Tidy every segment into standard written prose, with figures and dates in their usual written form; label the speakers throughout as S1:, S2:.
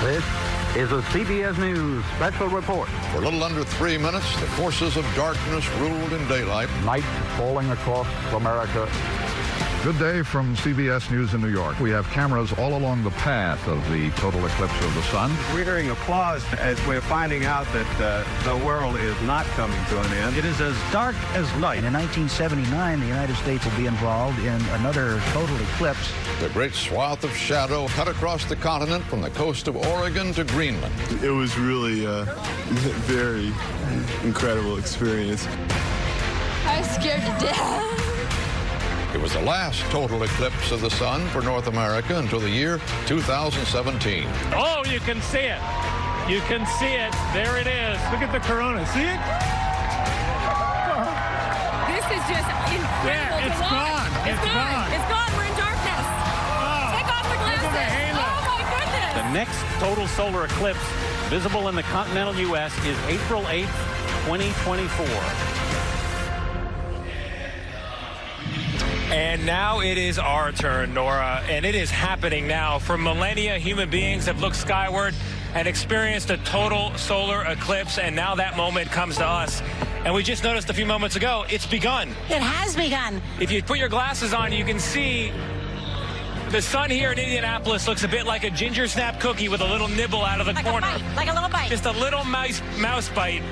S1: This is a CBS News special report.
S2: For a little under 3 minutes, the forces of darkness ruled in daylight.
S1: Night falling across America.
S3: Good day from CBS News in New York. We have cameras all along the path of the total eclipse of the sun.
S4: We're hearing applause as we're finding out that the world is not coming to an end.
S5: It is as dark as night. In 1979, the United States will be involved in another total eclipse.
S2: The great swath of shadow cut across the continent from the coast of Oregon to Greenland.
S6: It was really a very incredible experience.
S7: I was scared to death.
S2: It was the last total eclipse of the sun for North America until the year 2017.
S8: Oh, you can see it. You can see it. There it is. Look at the corona. See it?
S7: This is just incredible.
S8: Yeah, it's gone.
S7: It's gone. It's gone. We're in darkness.
S8: Oh,
S7: Take off the glasses.
S8: look at the halo.
S7: Oh, my goodness.
S9: The next total solar eclipse visible in the continental U.S. is April 8th, 2024.
S10: And now it is our turn, Nora, and it is happening now. For millennia, human beings have looked skyward and experienced a total solar eclipse, and now that moment comes to us. And we just noticed a few moments ago, it's begun.
S11: It has begun.
S10: If you put your glasses on, you can see the sun here in Indianapolis looks a bit like a ginger snap cookie with a little nibble out of the corner.
S11: Like a little bite.
S10: Just a little mouse bite.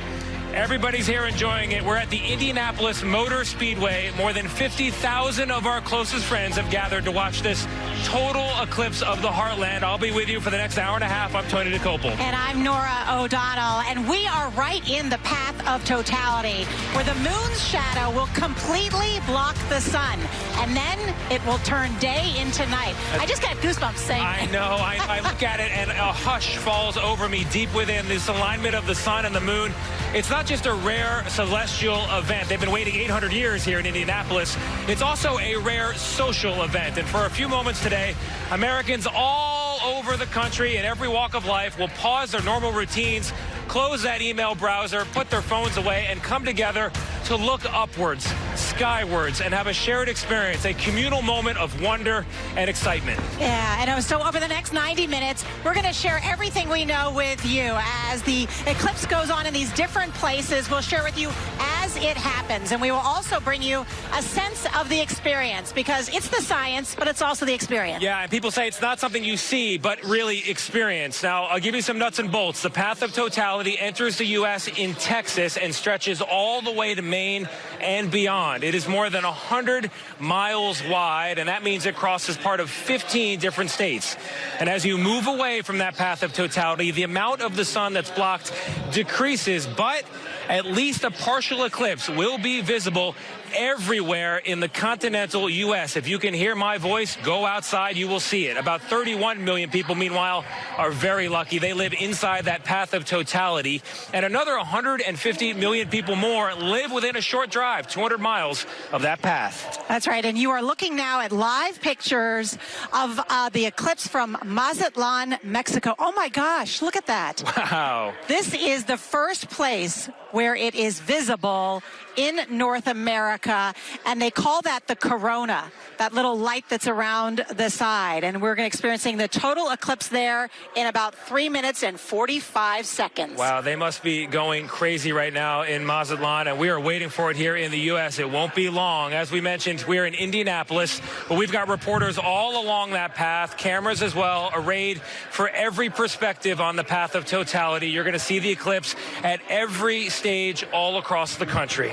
S10: Everybody's here enjoying it. We're at the Indianapolis Motor Speedway. More than 50,000 of our closest friends have gathered to watch this total eclipse of the Heartland. I'll be with you for the next hour and a half. I'm Tony DeCopel.
S11: And I'm Nora O'Donnell. And we are right in the path of totality, where the moon's shadow will completely block the sun. And then it will turn day into night. I just got goosebumps saying
S10: I know. I look at it and a hush falls over me deep within this alignment of the sun and the moon. It's not just a rare celestial event. They've been waiting 800 years here in Indianapolis. It's also a rare social event. And for a few moments today, Americans all over the country in every walk of life will pause their normal routines, close that email browser, put their phones away, and come together to look upwards, skywards, and have a shared experience, a communal moment of wonder and excitement.
S11: Yeah, and so over the next 90 minutes, we're going to share everything we know with you. As the eclipse goes on in these different places, we'll share with you as it happens. And we will also bring you a sense of the experience, because it's the science, but it's also the experience.
S10: Yeah, and people say it's not something you see, but really experience. Now, I'll give you some nuts and bolts. The path of totality enters the U.S. in Texas and stretches all the way to Maine and beyond. It is more than 100 miles wide, and that means it crosses part of 15 different states. And as you move away from that path of totality, the amount of the sun that's blocked decreases, but at least a partial eclipse will be visible everywhere in the continental U.S. If you can hear my voice, go outside, you will see it. About 31 million people, meanwhile, are very lucky. They live inside that path of totality. And another 150 million people more live within a short drive, 200 miles of that path.
S11: That's right. And you are looking now at live pictures of the eclipse from Mazatlan, Mexico. Oh, my gosh. Look at that.
S10: Wow.
S11: This is the first place where it is visible in North America, and they call that the corona, that little light that's around the side. And we're experiencing the total eclipse there in about 3 minutes and 45 seconds.
S10: Wow, they must be going crazy right now in Mazatlan, and we are waiting for it here in the U.S. It won't be long. As we mentioned, we're in Indianapolis, but we've got reporters all along that path, cameras as well, arrayed for every perspective on the path of totality. You're going to see the eclipse at every stage all across the country.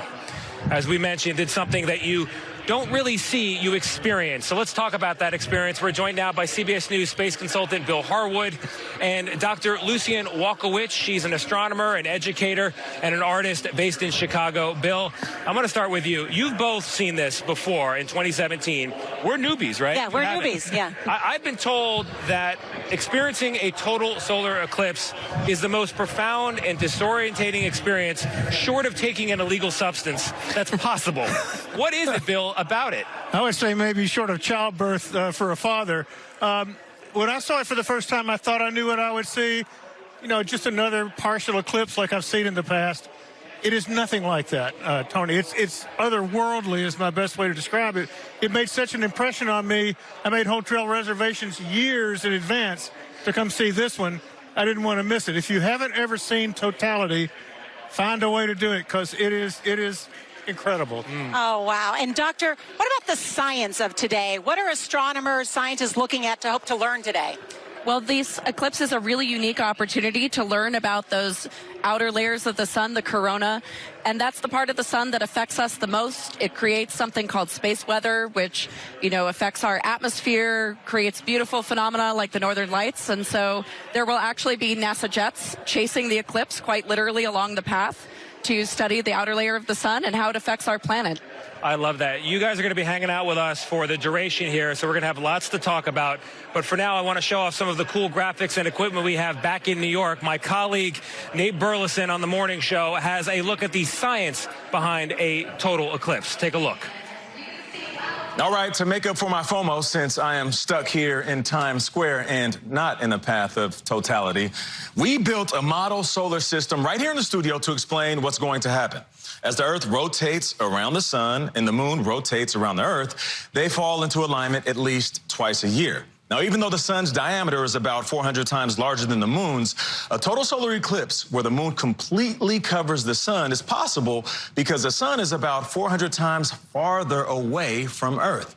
S10: As we mentioned, it's something that you don't really see, you experience. So let's talk about that experience. We're joined now by CBS News space consultant Bill Harwood and Dr. Lucien Walkowicz. She's an astronomer, an educator, and an artist based in Chicago. Bill, I'm going to start with you. You've both seen this before in 2017. We're newbies, right?
S11: Yeah, we're newbies, yeah.
S10: I've been told that experiencing a total solar eclipse is the most profound and disorientating experience, short of taking an illegal substance, that's possible. What is it, Bill, about it?
S8: I would say maybe short of childbirth for a father. When I saw it for the first time, I thought I knew what I would see. You know, just another partial eclipse like I've seen in the past. It is nothing like that, Tony. It's otherworldly is my best way to describe it. It made such an impression on me. I made hotel reservations years in advance to come see this one. I didn't want to miss it. If you haven't ever seen totality, find a way to do it, because it is incredible.
S11: Oh, wow. And Doctor, what about the science of today? What are astronomers, scientists looking at to hope to learn today?
S12: Well, these eclipses are a really unique opportunity to learn about those outer layers of the sun, the corona, and that's the part of the sun that affects us the most. It creates something called space weather, which, affects our atmosphere, creates beautiful phenomena like the northern lights, and so there will actually be NASA jets chasing the eclipse quite literally along the path to study the outer layer of the sun and how it affects our planet.
S10: I love that. You guys are going to be hanging out with us for the duration here, so we're going to have lots to talk about. But for now, I want to show off some of the cool graphics and equipment we have back in New York. My colleague, Nate Burleson, on the morning show, has a look at the science behind a total eclipse. Take a look.
S13: All right, to make up for my FOMO, since I am stuck here in Times Square and not in the path of totality, we built a model solar system right here in the studio to explain what's going to happen. As the Earth rotates around the sun and the moon rotates around the Earth, they fall into alignment at least twice a year. Now, even though the sun's diameter is about 400 times larger than the moon's, a total solar eclipse where the moon completely covers the sun is possible because the sun is about 400 times farther away from Earth.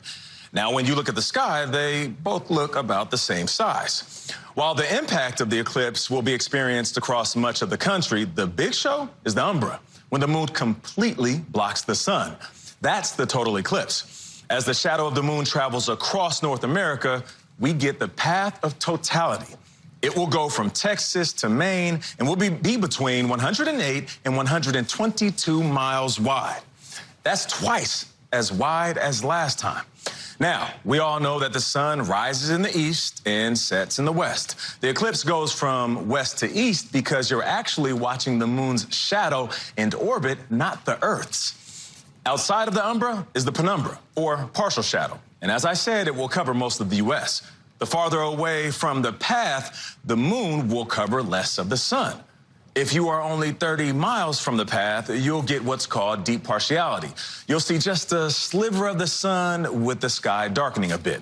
S13: Now, when you look at the sky, they both look about the same size. While the impact of the eclipse will be experienced across much of the country, the big show is the umbra, when the moon completely blocks the sun. That's the total eclipse. As the shadow of the moon travels across North America, we get the path of totality. It will go from Texas to Maine and will be between 108 and 122 miles wide. That's twice as wide as last time. Now, we all know that the sun rises in the east and sets in the west. The eclipse goes from west to east because you're actually watching the moon's shadow and orbit, not the Earth's. Outside of the umbra is the penumbra, or partial shadow. And as I said, it will cover most of the U.S. The farther away from the path, the moon will cover less of the sun. If you are only 30 miles from the path, you'll get what's called deep partiality. You'll see just a sliver of the sun with the sky darkening a bit.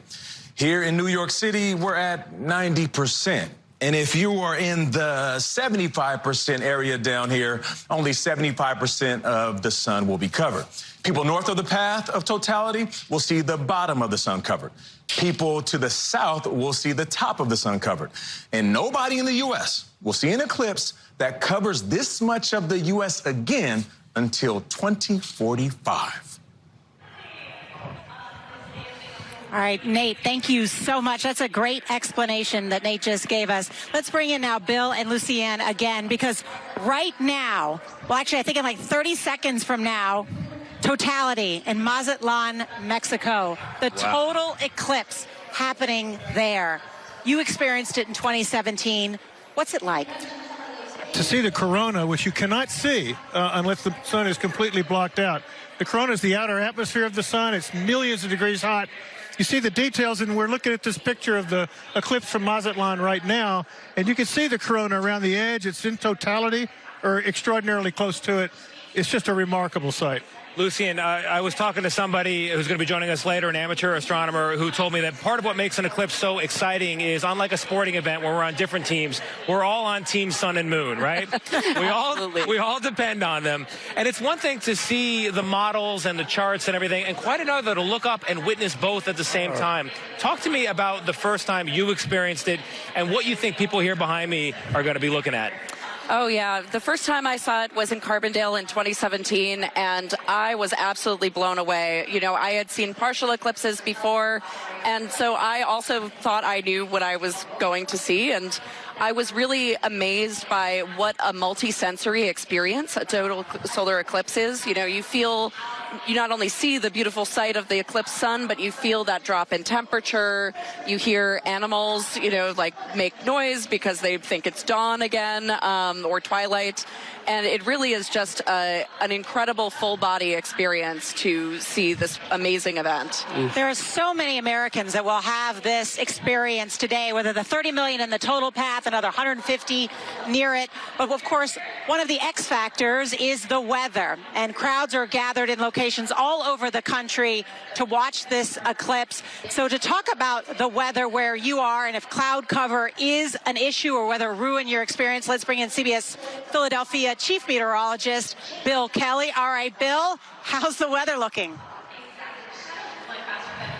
S13: Here in New York City, we're at 90%. And if you are in the 75% area down here, only 75% of the sun will be covered. People north of the path of totality will see the bottom of the sun covered. People to the south will see the top of the sun covered. And nobody in the U.S. will see an eclipse that covers this much of the U.S. again until 2045.
S11: All right, Nate, thank you so much. That's a great explanation that Nate just gave us. Let's bring in now Bill and Lucienne again, because right now, well, actually, I think in like 30 seconds from now, totality in Mazatlan, Mexico. The total eclipse happening there. You experienced it in 2017. What's it like?
S8: To see the corona, which you cannot see unless the sun is completely blocked out. The corona is the outer atmosphere of the sun. It's millions of degrees hot. You see the details, and we're looking at this picture of the eclipse from Mazatlan right now, and you can see the corona around the edge. It's in totality or extraordinarily close to it. It's just a remarkable sight.
S10: Lucian, I was talking to somebody who's going to be joining us later, an amateur astronomer, who told me that part of what makes an eclipse so exciting is, unlike a sporting event where we're on different teams, we're all on Team Sun and Moon, right? we all depend on them. And it's one thing to see the models and the charts and everything, and quite another to look up and witness both at the same time. Talk to me about the first time you experienced it and what you think people here behind me are going to be looking at.
S12: Oh, yeah. The first time I saw it was in Carbondale in 2017, and I was absolutely blown away. You know, I had seen partial eclipses before, and so I also thought I knew what I was going to see, and I was really amazed by what a multi-sensory experience a total solar eclipse is. You know, you not only see the beautiful sight of the eclipsed sun, but you feel that drop in temperature. You hear animals, like make noise because they think it's dawn again, or twilight. And it really is just an incredible full body experience to see this amazing event.
S11: There are so many Americans that will have this experience today, whether the 30 million in the total path, another 150 near it. But of course, one of the X factors is the weather, and crowds are gathered in locations locations all over the country to watch this eclipse. So to talk about the weather where you are and if cloud cover is an issue or whether it ruined your experience, let's bring in CBS Philadelphia Chief Meteorologist Bill Kelly. All right, Bill, how's the weather looking?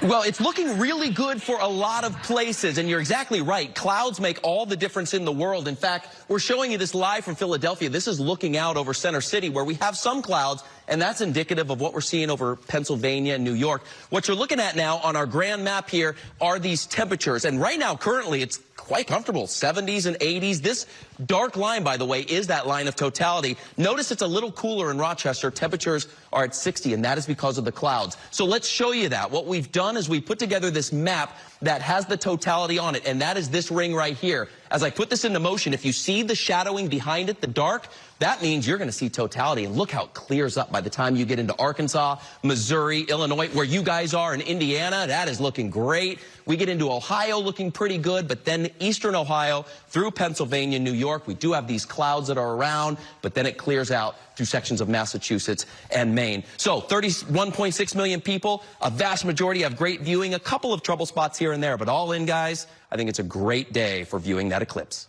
S14: Well, it's looking really good for a lot of places, and you're exactly right. Clouds make all the difference in the world. In fact, we're showing you this live from Philadelphia. This is looking out over Center City, where we have some clouds, and that's indicative of what we're seeing over Pennsylvania and New York. What you're looking at now on our grand map here are these temperatures, and right now, currently, it's quite comfortable, 70s and 80s. This dark line, by the way, is that line of totality. Notice it's a little cooler in Rochester. Temperatures are at 60, and that is because of the clouds. So let's show you that. What we've done is we put together this map that has the totality on it, and that is this ring right here. As I put this into motion, if you see the shadowing behind it, the dark, that means you're going to see totality. And look how it clears up by the time you get into Arkansas, Missouri, Illinois, where you guys are in Indiana. That is looking great. We get into Ohio looking pretty good, but then eastern Ohio through Pennsylvania, New York, we do have these clouds that are around, but then it clears out through sections of Massachusetts and Maine. So 31.6 million people, a vast majority have great viewing, a couple of trouble spots here and there, but all in, guys, I think it's a great day for viewing that eclipse.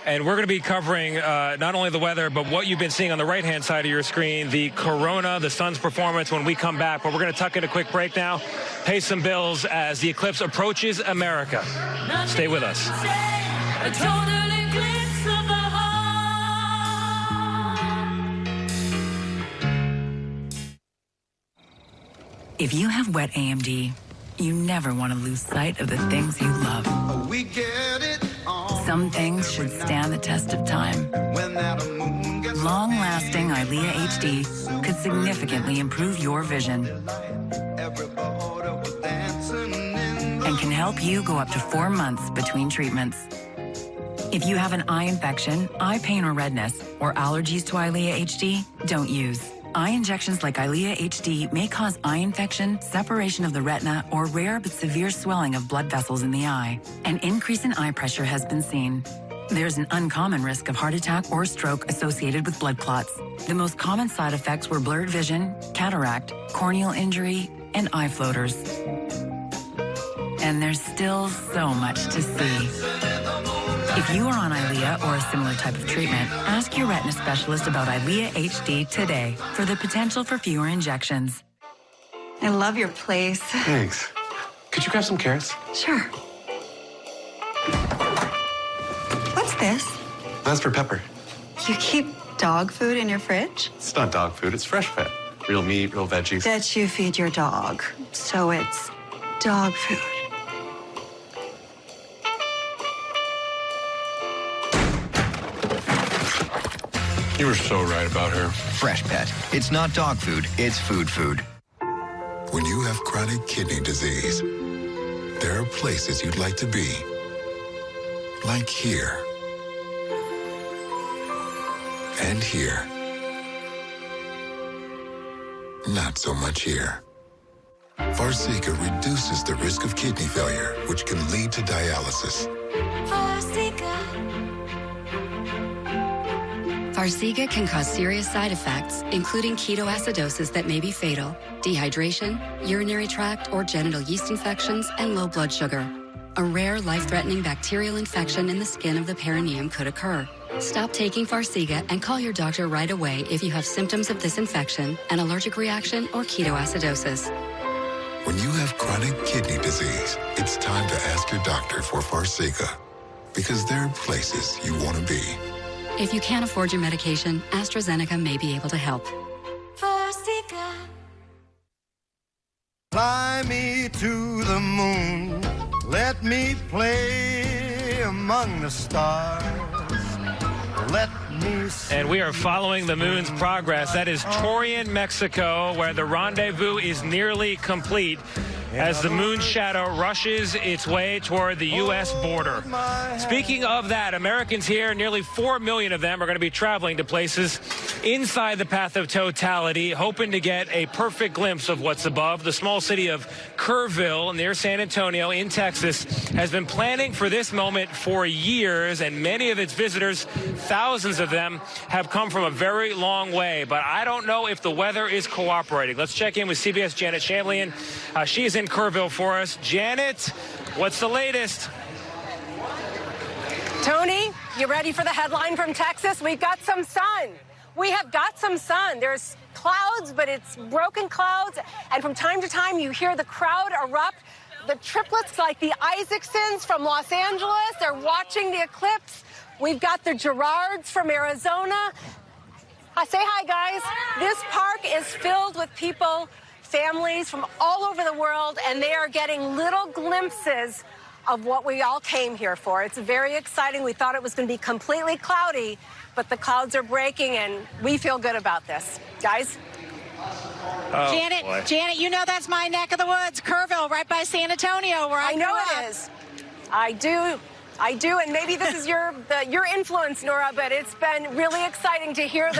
S10: And we're going to be covering not only the weather, but what you've been seeing on the right-hand side of your screen, the corona, the sun's performance when we come back. But we're going to tuck in a quick break now, pay some bills as the eclipse approaches America. Stay with us.
S15: A total eclipse of the heart.
S16: If you have wet AMD, you never want to lose sight of the things you love.
S15: We get it.
S16: Some things should stand the test of time. Long-lasting EYLEA HD could significantly improve your vision and can help you go up to 4 months between treatments. If you have an eye infection, eye pain or redness, or allergies to EYLEA HD, don't use. Eye injections like EYLEA HD may cause eye infection, separation of the retina, or rare but severe swelling of blood vessels in the eye. An increase in eye pressure has been seen. There's an uncommon risk of heart attack or stroke associated with blood clots. The most common side effects were blurred vision, cataract, corneal injury, and eye floaters. And there's still so much to see. If you are on EYLEA or a similar type of treatment, ask your retina specialist about EYLEA HD today for the potential for fewer injections.
S17: I love your place.
S18: Thanks. Could you grab some carrots?
S17: Sure. What's this?
S18: That's for Pepper.
S17: You keep dog food in your fridge?
S18: It's not dog food, it's fresh pet. Real meat, real veggies.
S17: That you feed your dog. So it's dog food.
S19: You were so right about her.
S20: Fresh Pet. It's not dog food, it's food food.
S21: When you have chronic kidney disease, there are places you'd like to be. Like here. And here. Not so much here. Farxiga reduces the risk of kidney failure, which can lead to dialysis.
S22: Farxiga can cause serious side effects, including ketoacidosis that may be fatal, dehydration, urinary tract or genital yeast infections, and low blood sugar. A rare, life-threatening bacterial infection in the skin of the perineum could occur. Stop taking Farxiga and call your doctor right away if you have symptoms of this infection, an allergic reaction, or ketoacidosis.
S21: When you have chronic kidney disease, it's time to ask your doctor for Farxiga, because there are places you want to be.
S22: If you can't afford your medication, AstraZeneca may be able to help.
S15: Farxiga.
S23: Fly me to the moon. Let me play among the stars. Let me see.
S10: And we are following the moon's progress. That is Torreon, Mexico, where the rendezvous is nearly complete as the moon's shadow rushes its way toward the U.S. border. Speaking of that, Americans here, nearly 4 million of them, are going to be traveling to places inside the path of totality, hoping to get a perfect glimpse of what's above. The small city of Kerrville near San Antonio in Texas has been planning for this moment for years, and many of its visitors, thousands of them, have come from a very long way. But I don't know if the weather is cooperating. Let's check in with CBS Janet Shamlian. She is in Kerrville for us. Janet, what's the latest?
S1: Tony, you ready for the headline from Texas? We've got some sun. We have got some sun. There's clouds, but it's broken clouds. And from time to time, you hear the crowd erupt. The triplets like the Isaacsons from Los Angeles, they're watching the eclipse. We've got the Gerards from Arizona. Say hi, guys. This park is filled with people, families from all over the world, and they are getting little glimpses of what we all came here for. It's very exciting. We thought it was going to be completely cloudy, but the clouds are breaking, and we feel good about this. Guys?
S11: Oh, Janet, you know that's my neck of the woods, Kerrville, right by San Antonio, where I
S1: know
S11: grew up.
S1: it is. I do, and maybe this is your influence, Nora, but it's been really exciting to hear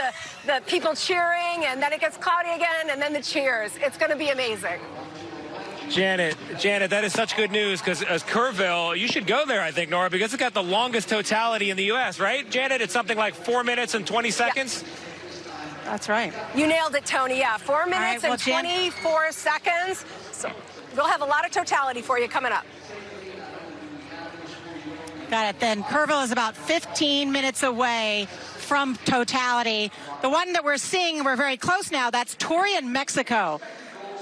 S1: the people cheering, and then it gets cloudy again, and then the cheers. It's going to be amazing.
S10: Janet, that is such good news, because as Kerrville, you should go there, I think, Nora, because it's got the longest totality in the U.S., right? Janet, it's something like 4 minutes and 20 seconds?
S1: Yeah.
S11: That's right.
S1: You nailed it, Tony. Yeah, 4 minutes and 24 seconds. So we'll have a lot of totality for you coming up.
S11: Got it. Then Kerrville is about 15 minutes away from totality. The one that we're seeing, we're very close now, that's Torreon in Mexico.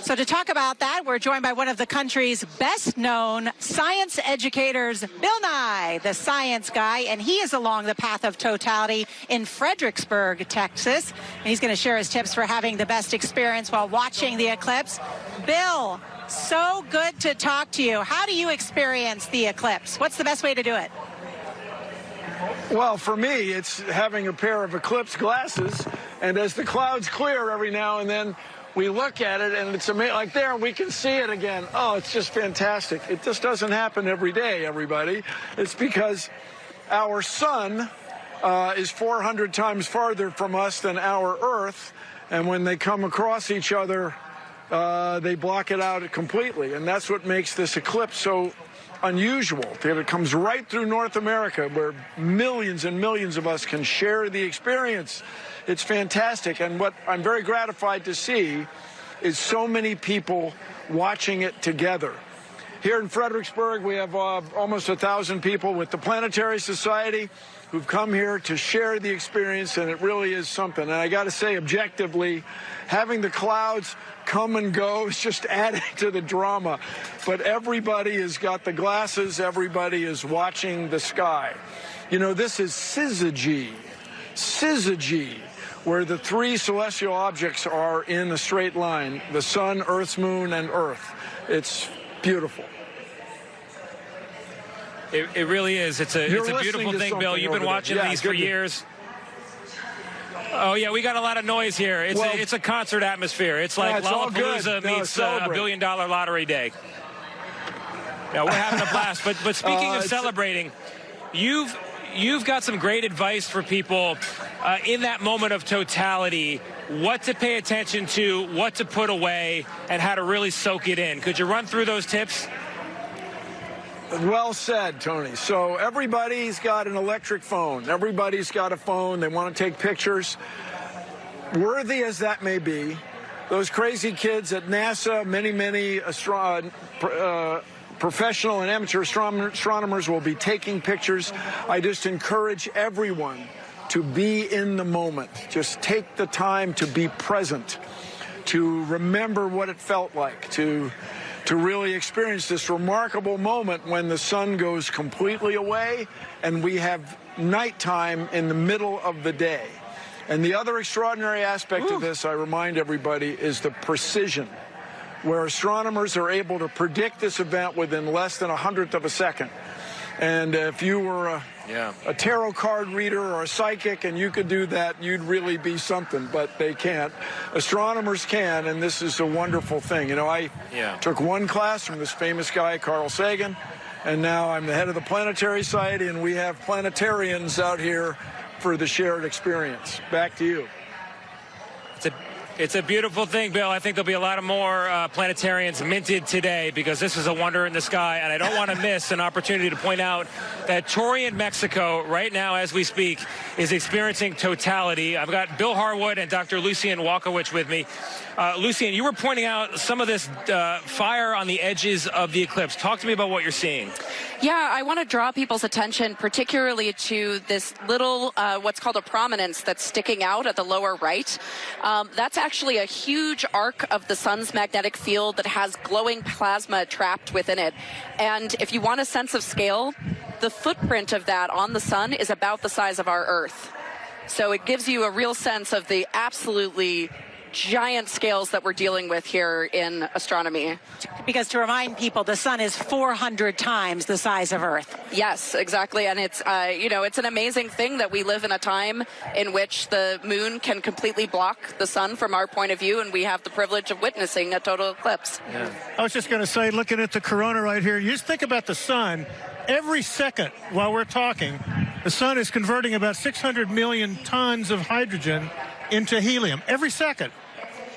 S11: So to talk about that, we're joined by one of the country's best-known science educators, Bill Nye, the science guy, and he is along the path of totality in Fredericksburg, Texas. And he's going to share his tips for having the best experience while watching the eclipse. Bill, so good to talk to you. How do you experience the eclipse? What's the best way to do it?
S3: Well, for me, it's having a pair of eclipse glasses, and as the clouds clear every now and then, we look at it, and it's amazing. Like there, we can see it again. Oh, it's just fantastic. It just doesn't happen every day, everybody. It's because our sun is 400 times farther from us than our Earth, and when they come across each other, they block it out completely, and that's what makes this eclipse so unusual. It comes right through North America, where millions and millions of us can share the experience. It's fantastic, and what I'm very gratified to see is so many people watching it together. Here in Fredericksburg, we have almost 1,000 people with the Planetary Society who've come here to share the experience, and it really is something. And I got to say, objectively, having the clouds come and go is just adding to the drama. But everybody has got the glasses. Everybody is watching the sky. You know, this is syzygy, where the three celestial objects are in a straight line: the sun, Earth's moon, and Earth. It's beautiful.
S10: It really is. It's a beautiful thing, Bill. You've been watching these for years. Oh, yeah, we got a lot of noise here. It's a concert atmosphere. It's like Lollapalooza meets a $1 billion lottery day. Yeah, we're having a blast. But speaking of celebrating, you've got some great advice for people in that moment of totality, what to pay attention to, what to put away, and how to really soak it in. Could you run through those tips?
S3: Well said, Tony. So everybody's got an electric phone. Everybody's got a phone. They want to take pictures. Worthy as that may be, those crazy kids at NASA, many professional and amateur astronomers will be taking pictures. I just encourage everyone to be in the moment. Just take the time to be present, to remember what it felt like, to really experience this remarkable moment when the sun goes completely away and we have nighttime in the middle of the day. And the other extraordinary aspect of this, I remind everybody, is the precision, where astronomers are able to predict this event within less than 100th of a second. And if you were a tarot card reader or a psychic and you could do that, you'd really be something, but they can't. Astronomers can, and this is a wonderful thing. You know, I took one class from this famous guy, Carl Sagan, and now I'm the head of the Planetary Society, and we have planetarians out here for the shared experience. Back to you.
S10: It's a beautiful thing, Bill. I think there'll be a lot of more planetarians minted today because this is a wonder in the sky. And I don't want to miss an opportunity to point out that Torreon, Mexico, right now as we speak, is experiencing totality. I've got Bill Harwood and Dr. Lucien Walkowicz with me. Lucien, you were pointing out some of this fire on the edges of the eclipse. Talk to me about what you're seeing.
S12: Yeah, I want to draw people's attention particularly to this little, what's called a prominence that's sticking out at the lower right. That's actually a huge arc of the sun's magnetic field that has glowing plasma trapped within it. And if you want a sense of scale, the footprint of that on the sun is about the size of our Earth. So it gives you a real sense of the absolutely giant scales that we're dealing with here in astronomy.
S11: Because to remind people, the sun is 400 times the size of Earth.
S12: Yes, exactly. And it's, it's an amazing thing that we live in a time in which the moon can completely block the sun from our point of view, and we have the privilege of witnessing a total eclipse.
S8: Yeah. I was just going to say, looking at the corona right here, you just think about the sun. Every second while we're talking, the sun is converting about 600 million tons of hydrogen into helium every second.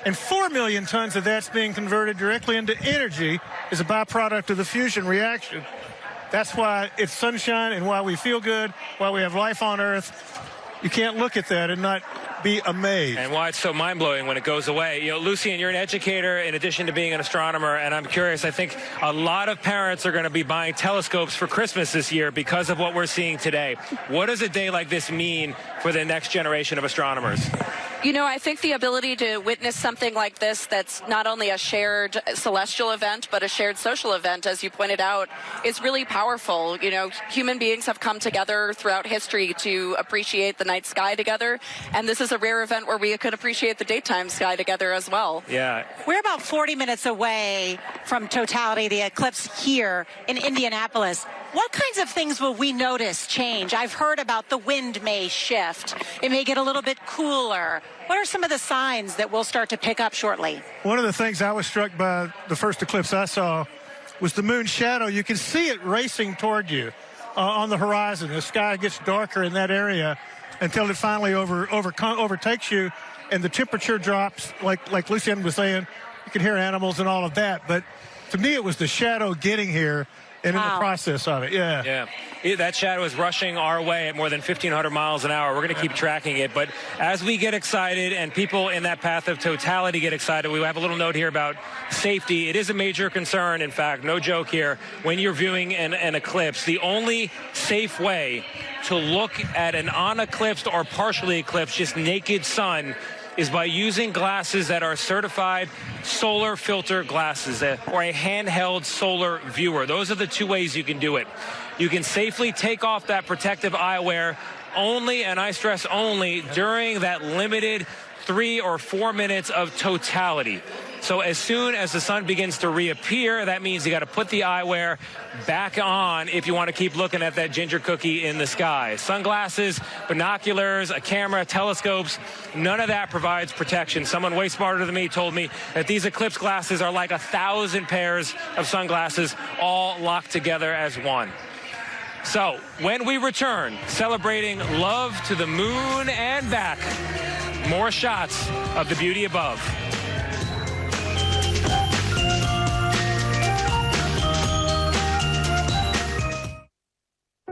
S8: And 4 million tons of that's being converted directly into energy as a byproduct of the fusion reaction. That's why it's sunshine and why we feel good, why we have life on Earth. You can't look at that and not be amazed.
S10: And why it's so mind-blowing when it goes away. You know, Lucien, you're an educator in addition to being an astronomer, and I'm curious, I think a lot of parents are going to be buying telescopes for Christmas this year because of what we're seeing today. What does a day like this mean for the next generation of astronomers?
S12: You know, I think the ability to witness something like this that's not only a shared celestial event, but a shared social event, as you pointed out, is really powerful. You know, human beings have come together throughout history to appreciate the night sky together, and this is a rare event where we could appreciate the daytime sky together as well.
S10: Yeah.
S11: We're about 40 minutes away from totality, the eclipse here in Indianapolis. What kinds of things will we notice change? I've heard about the wind may shift. It may get a little bit cooler. What are some of the signs that we'll start to pick up shortly?
S8: One of the things I was struck by the first eclipse I saw was the moon's shadow. You can see it racing toward you on the horizon. The sky gets darker in that area until it finally overtakes you, and the temperature drops, like Lucien was saying. You can hear animals and all of that, but to me it was the shadow getting here and in the process of it.
S10: Yeah. That shadow is rushing our way at more than 1,500 miles an hour. We're going to keep tracking it. But as we get excited and people in that path of totality get excited, we have a little note here about safety. It is a major concern, in fact, no joke here, when you're viewing an eclipse. The only safe way to look at an uneclipsed or partially eclipsed, just naked sun, is by using glasses that are certified solar filter glasses or a handheld solar viewer. Those are the two ways you can do it. You can safely take off that protective eyewear only, and I stress only, during that limited 3 or 4 minutes of totality. So as soon as the sun begins to reappear, that means you got to put the eyewear back on if you want to keep looking at that ginger cookie in the sky. Sunglasses, binoculars, a camera, telescopes, none of that provides protection. Someone way smarter than me told me that these eclipse glasses are like 1,000 pairs of sunglasses all locked together as one. So when we return, celebrating love to the moon and back, more shots of the beauty above.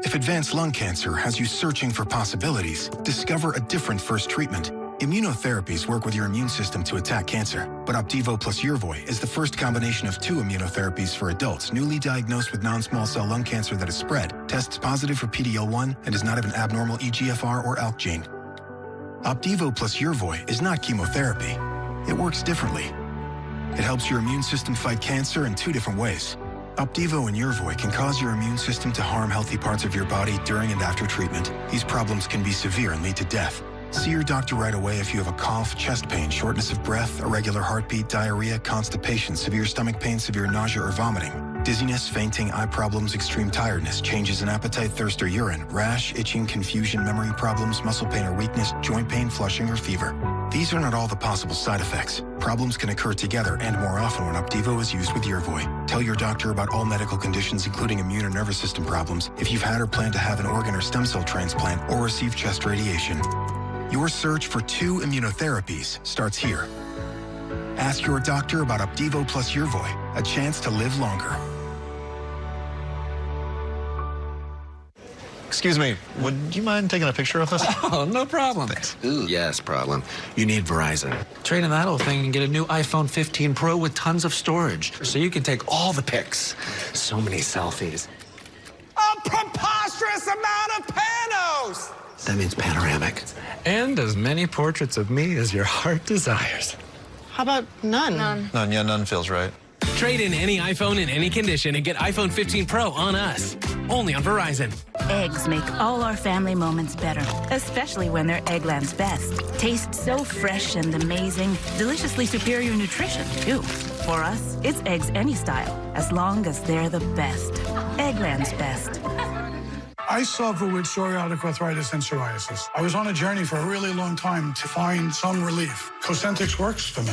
S4: If advanced lung cancer has you searching for possibilities, discover a different first treatment. Immunotherapies work with your immune system to attack cancer, but Opdivo plus Yervoy is the first combination of 2 immunotherapies for adults newly diagnosed with non-small cell lung cancer that is spread, tests positive for PD-L1, and does not have an abnormal EGFR or ALK gene. Opdivo plus Yervoy is not chemotherapy. It works differently. It helps your immune system fight cancer in 2 different ways. Opdivo and Yervoy can cause your immune system to harm healthy parts of your body during and after treatment. These problems can be severe and lead to death. See your doctor right away if you have a cough, chest pain, shortness of breath, irregular heartbeat, diarrhea, constipation, severe stomach pain, severe nausea or vomiting, dizziness, fainting, eye problems, extreme tiredness, changes in appetite, thirst or urine, rash, itching, confusion, memory problems, muscle pain or weakness, joint pain, flushing or fever. These are not all the possible side effects. Problems can occur together and more often when Opdivo is used with Yervoy. Tell your doctor about all medical conditions, including immune or nervous system problems, if you've had or plan to have an organ or stem cell transplant or receive chest radiation. Your search for 2 immunotherapies starts here. Ask your doctor about Opdivo plus Yervoy, a chance to live longer.
S2: Excuse me, would you mind taking a picture of us?
S5: Oh, no problem.
S2: Thanks.
S5: Ooh, yes, problem. You need Verizon. Trade in that old thing and get a new iPhone 15 Pro with tons of storage, so you can take all the pics. So many selfies.
S15: A preposterous amount of panos!
S5: That means panoramic. And as many portraits of me as your heart desires.
S6: How about none?
S2: None, yeah, none feels right.
S24: Trade in any iPhone in any condition and get iPhone 15 Pro on us. Only on Verizon.
S25: Eggs make all our family moments better, especially when they're Eggland's best. Taste so fresh and amazing, deliciously superior nutrition, too. For us, it's eggs any style, as long as they're the best. Eggland's best.
S26: I suffer with psoriatic arthritis and psoriasis. I was on a journey for a really long time to find some relief. Cosentix works for me.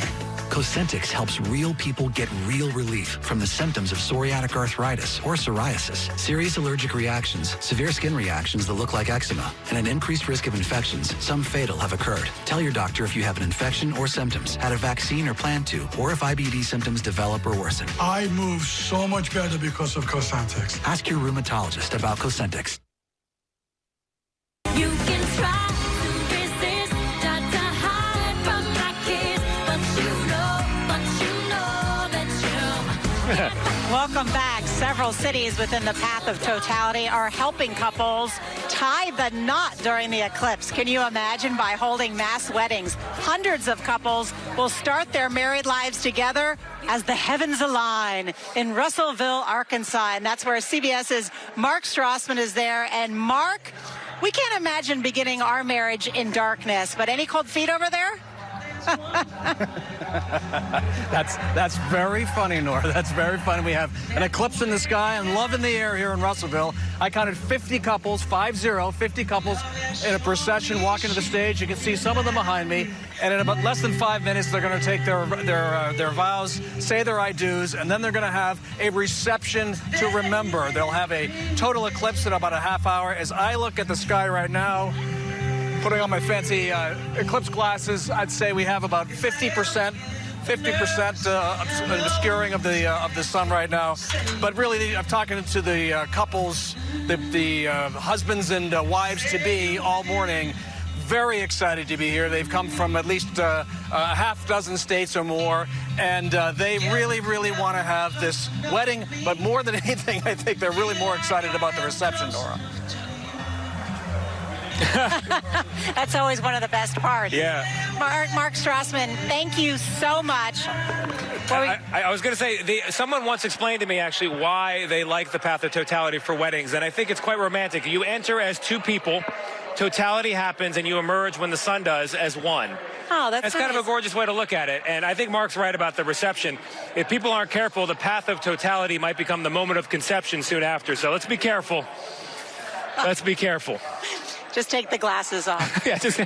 S27: Cosentix helps real people get real relief from the symptoms of psoriatic arthritis or psoriasis, serious allergic reactions, severe skin reactions that look like eczema, and an increased risk of infections, some fatal, have occurred. Tell your doctor if you have an infection or symptoms, had a vaccine or plan to, or if IBD symptoms develop or worsen.
S26: I move so much better because of Cosentix.
S27: Ask your rheumatologist about Cosentix.
S15: You can try to resist, try to hide from my kiss, but you know that you.
S11: Welcome back. Several cities within the path of totality are helping couples tie the knot during the eclipse. Can you imagine? By holding mass weddings, hundreds of couples will start their married lives together as the heavens align in Russellville, Arkansas. And that's where CBS's Mark Strassman is there. And Mark, we can't imagine beginning our marriage in darkness, but any cold feet over there?
S28: That's very funny, Nora. That's very funny. We have an eclipse in the sky and love in the air here in Russellville. I counted 50 couples, 50 couples in a procession walking to the stage. You can see some of them behind me. And in about less than 5 minutes, they're going to take their vows, say their I do's, and then they're going to have a reception to remember. They'll have a total eclipse in about a half hour. As I look at the sky right now, putting on my fancy eclipse glasses, I'd say we have about 50% obscuring of the sun right now. But really, I'm talking to the couples, the husbands and wives to be all morning. Very excited to be here. They've come from at least a half dozen states or more, and they really, really want to have this wedding. But more than anything, I think they're really more excited about the reception, Nora.
S11: That's always one of the best parts.
S10: Yeah.
S11: Mark Strassman, thank you so much.
S10: I was going to say, someone once explained to me, actually, why they like the path of totality for weddings, and I think it's quite romantic. You enter as two people, totality happens, and you emerge when the sun does as one.
S11: Oh, that's
S10: kind of a gorgeous way to look at it, and I think Mark's right about the reception. If people aren't careful, the path of totality might become the moment of conception soon after, so let's be careful. Let's be careful.
S11: Just take the glasses off.
S10: Yeah, just...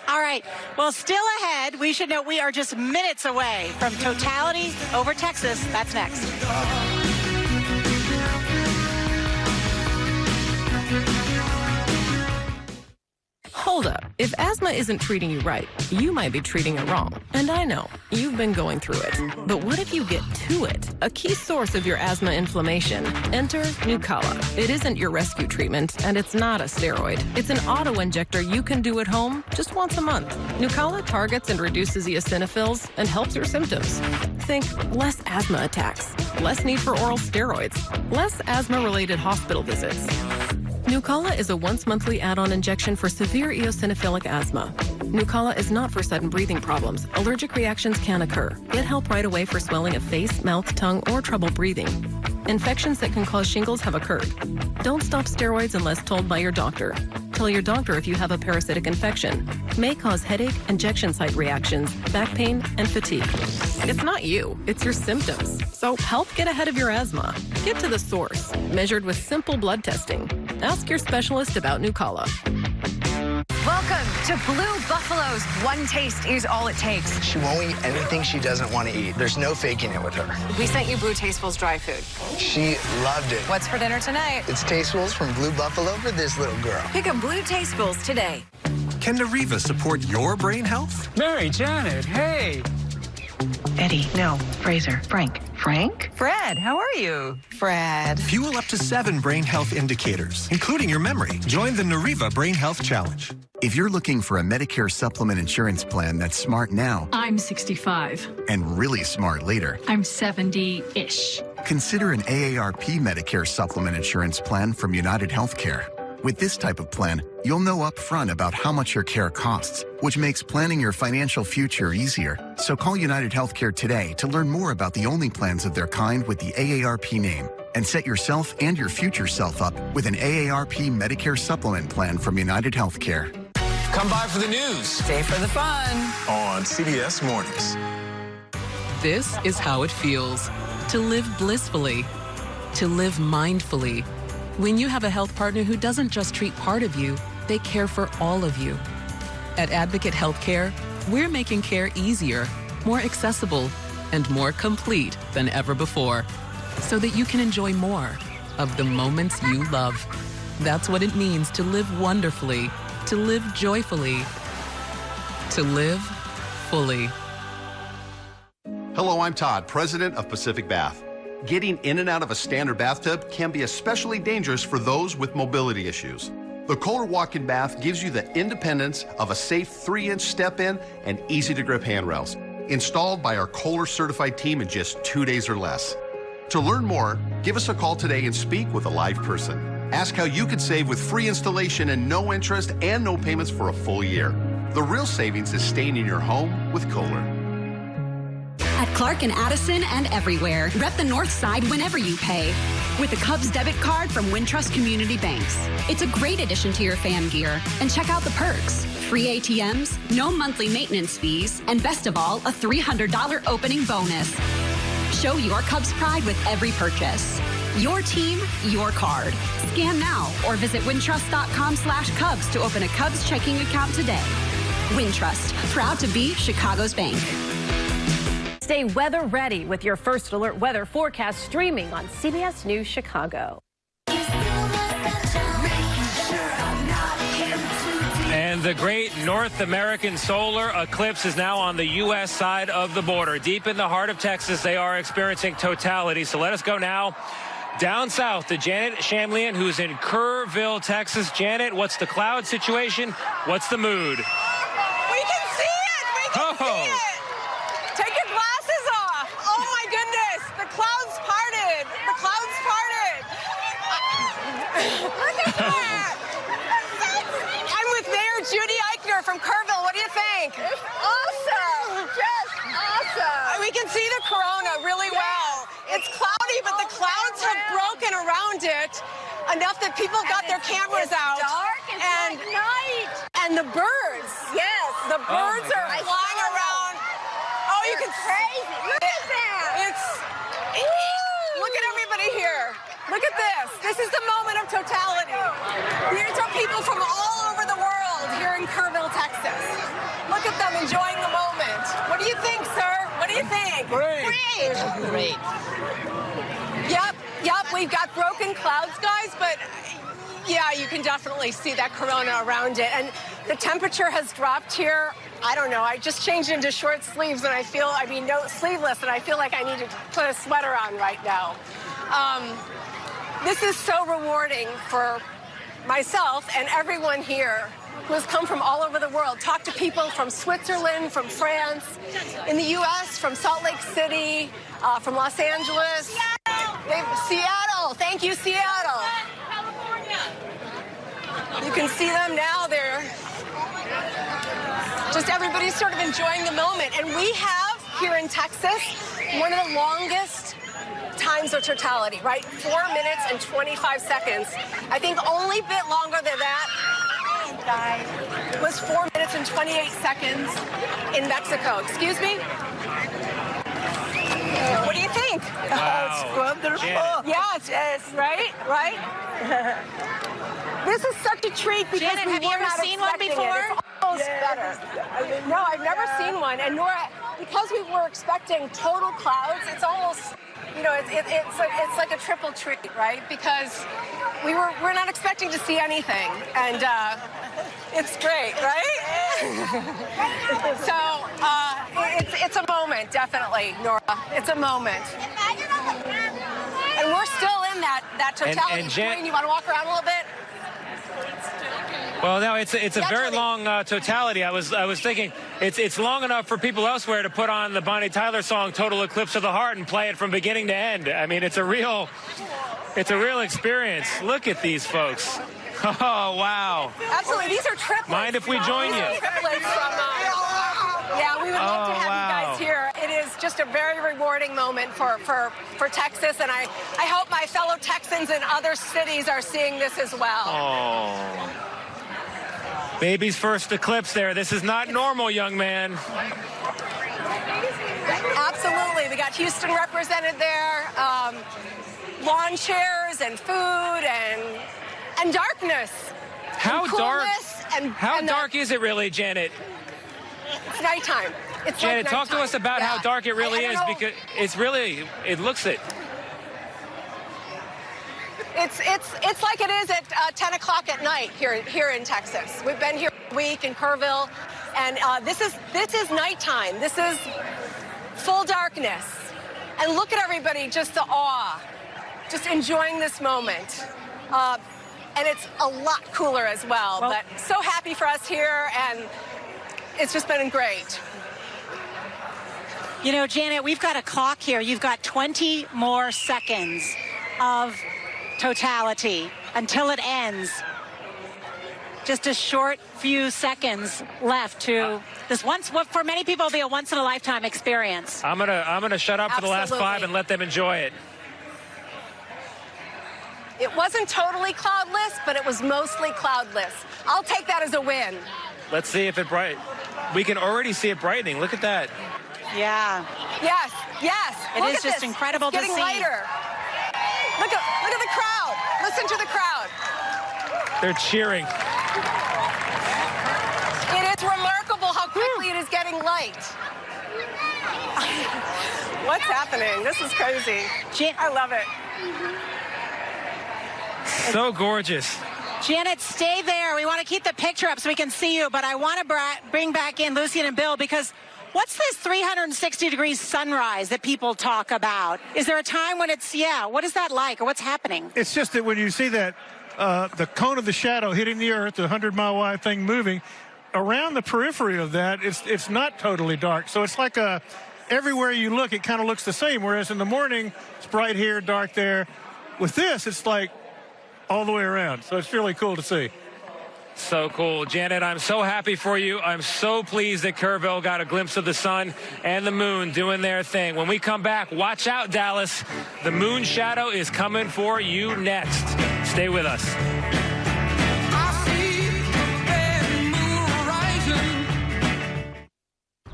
S11: All right. Well, still ahead, we should know we are just minutes away from totality over Texas. That's next.
S29: Hold up. If asthma isn't treating you right, you might be treating it wrong. And I know, you've been going through it. But what if you get to it? A key source of your asthma inflammation. Enter Nucala. It isn't your rescue treatment, and it's not a steroid. It's an auto-injector you can do at home just once a month. Nucala targets and reduces eosinophils and helps your symptoms. Think less asthma attacks, less need for oral steroids, less asthma-related hospital visits. Nucala is a once-monthly add-on injection for severe eosinophilic asthma. Nucala is not for sudden breathing problems. Allergic reactions can occur. Get help right away for swelling of face, mouth, tongue, or trouble breathing. Infections that can cause shingles have occurred. Don't stop steroids unless told by your doctor. Tell your doctor if you have a parasitic infection. May cause headache, injection site reactions, back pain, and fatigue. It's not you, it's your symptoms. So help get ahead of your asthma. Get to the source, measured with simple blood testing. Ask your specialist about Nucala.
S30: Welcome to Blue Buffalo's. One taste is all it takes.
S31: She won't eat anything she doesn't want to eat. There's no faking it with her.
S30: We sent you Blue Tastefuls dry food.
S31: She loved it.
S30: What's for dinner tonight?
S31: It's Tastefuls from Blue Buffalo for this little girl.
S30: Pick up Blue Tastefuls today.
S6: Can Nariva support your brain health?
S7: Mary, Janet, hey.
S9: Eddie, no. Fraser, Frank. Frank? Fred, how are you? Fred.
S6: Fuel up to 7 brain health indicators, including your memory. Join the Nariva Brain Health Challenge.
S13: If you're looking for a Medicare supplement insurance plan that's smart now
S14: I'm 65.
S13: and really smart later,
S14: I'm 70-ish.
S13: consider an AARP Medicare supplement insurance plan from United Healthcare. With this type of plan, you'll know up front about how much your care costs, which makes planning your financial future easier. So call United Healthcare today to learn more about the only plans of their kind with the AARP name, and set yourself and your future self up with an AARP Medicare supplement plan from United Healthcare.
S16: Come by for the news.
S9: Stay for the fun.
S16: On CBS Mornings.
S17: This is how it feels to live blissfully, to live mindfully. When you have a health partner who doesn't just treat part of you, they care for all of you. At Advocate Healthcare, we're making care easier, more accessible, and more complete than ever before, so that you can enjoy more of the moments you love. That's what it means to live wonderfully, to live joyfully, to live fully.
S18: Hello, I'm Todd, president of Pacific Bath. Getting in and out of a standard bathtub can be especially dangerous for those with mobility issues. The Kohler walk-in bath gives you the independence of a safe 3-inch step-in and easy-to-grip handrails, installed by our Kohler certified team in just 2 days or less. To learn more, give us a call today and speak with a live person. Ask how you could save with free installation and no interest and no payments for a full year. The real savings is staying in your home with Kohler.
S19: At Clark and Addison and everywhere, rep the North Side whenever you pay with a Cubs debit card from Wintrust Community Banks. It's a great addition to your fan gear. And check out the perks. Free ATMs, no monthly maintenance fees, and best of all, a $300 opening bonus. Show your Cubs pride with every purchase. Your team, your card. Scan now or visit wintrust.com/Cubs to open a Cubs checking account today. Wintrust, proud to be Chicago's bank.
S20: Stay weather ready with your First Alert weather forecast streaming on CBS News Chicago.
S10: And the great North American solar eclipse is now on the U.S. side of the border. Deep in the heart of Texas, they are experiencing totality. So let us go now down south to Janet Shamlian, who's in Kerrville, Texas. Janet, what's the cloud situation? What's the mood?
S1: We can see it! We can see it! Take your glasses off! Oh my goodness! The clouds parted! The clouds parted! Look at that! I'm with Mayor Judy Eichner from Kerrville. What do you think? Awesome! Just awesome! We can see the corona really well. It's cloudy, but the clouds have broken around it enough that people got their cameras out.
S21: Dark and night.
S1: And the birds, yes, the birds are flying around. Oh, you can crazy. Look at that. Look at everybody here. Look at this. This is the moment of totality. These are people from all over the world here in Kerrville, Texas. Look at them enjoying the moment. What do you think, sir? What do you think?
S21: Great.
S1: Great. Yep, we've got broken clouds, guys, but yeah, you can definitely see that corona around it. And the temperature has dropped here. I don't know. I just changed into short sleeves and no sleeveless, and I feel like I need to put a sweater on right now. This is so rewarding for myself and everyone here who has come from all over the world. Talk to people from Switzerland, from France, in the U.S., from Salt Lake City, from Los Angeles. Seattle. Thank you, Seattle. You can see them now. Everybody's sort of enjoying the moment. And we have here in Texas one of the longest times of totality, right? 4 minutes and 25 seconds. I think only bit longer than that was 4 minutes and 28 seconds in Mexico. Excuse me? What do you think?
S10: Wow.
S1: It's wonderful.
S10: Janet.
S1: Yeah, it's right? This is such a treat because
S11: Janet,
S1: we
S11: have you
S1: were
S11: ever
S1: not
S11: seen one
S1: expecting
S11: before?
S1: it. It's almost better. No, I've never seen one. And Nora, because we were expecting total clouds, it's almost, you know, it's like a triple treat, right? Because we're not expecting to see anything, and it's great, right? So it's a moment, definitely, Nora. It's a moment. And we're still in that totality. Dwayne, you want to walk around a little bit?
S10: Well, no, it's a very long totality. I was thinking it's long enough for people elsewhere to put on the Bonnie Tyler song "Total Eclipse of the Heart" and play it from beginning to end. I mean, it's a real experience. Look at these folks. Oh, wow.
S1: Absolutely, these are triplets.
S10: Mind if we join you?
S1: Triplets from, yeah, we would love to have you guys here. It is just a very rewarding moment for Texas, and I hope my fellow Texans in other cities are seeing this as well.
S10: Oh. Baby's first eclipse there. This is not normal, young man.
S1: Absolutely. We got Houston represented there. Lawn chairs and food and darkness.
S10: How
S1: and
S10: dark? How
S1: and
S10: dark is it really, Janet?
S1: It's nighttime. It's
S10: Janet,
S1: like
S10: talk to us about how dark it really is,
S1: know.
S10: because it looks it.
S1: It's like it is at 10 o'clock at night here in Texas. We've been here a week in Kerrville, and this is nighttime. This is full darkness. And look at everybody, just the awe, just enjoying this moment. And it's a lot cooler as well. But so happy for us here, and it's just been great.
S11: You know, Janet, we've got a clock here. You've got 20 more seconds of totality until it ends. Just a short few seconds left to this for many people, it'll be a once in a lifetime experience.
S10: I'm gonna shut up for the last 5 and let them enjoy it.
S1: It wasn't totally cloudless, but it was mostly cloudless. I'll take that as a win.
S10: Let's see if it we can already see it brightening. Look at that.
S11: Yeah.
S1: Yes.
S11: It is just incredible to see.
S1: It's getting lighter. Look at the crowd. Listen to the crowd.
S10: They're cheering.
S1: It is remarkable how quickly it is getting light. What's happening? This is crazy. I love it.
S10: So gorgeous.
S11: Janet, stay there. We want to keep the picture up so we can see you, but I want to bring back in Lucien and Bill, because what's this 360-degree sunrise that people talk about? Is there a time when it's, what is that like, or what's happening?
S2: It's just that when you see that, the cone of the shadow hitting the earth, the 100-mile-wide thing moving, around the periphery of that, it's not totally dark. So it's like everywhere you look, it kind of looks the same, whereas in the morning, it's bright here, dark there. With this, it's like all the way around. So it's really cool to see.
S10: So cool. Janet, I'm so happy for you. I'm so pleased that Kerrville got a glimpse of the sun and the moon doing their thing. When we come back, watch out, Dallas. The moon shadow is coming for you next. Stay with us.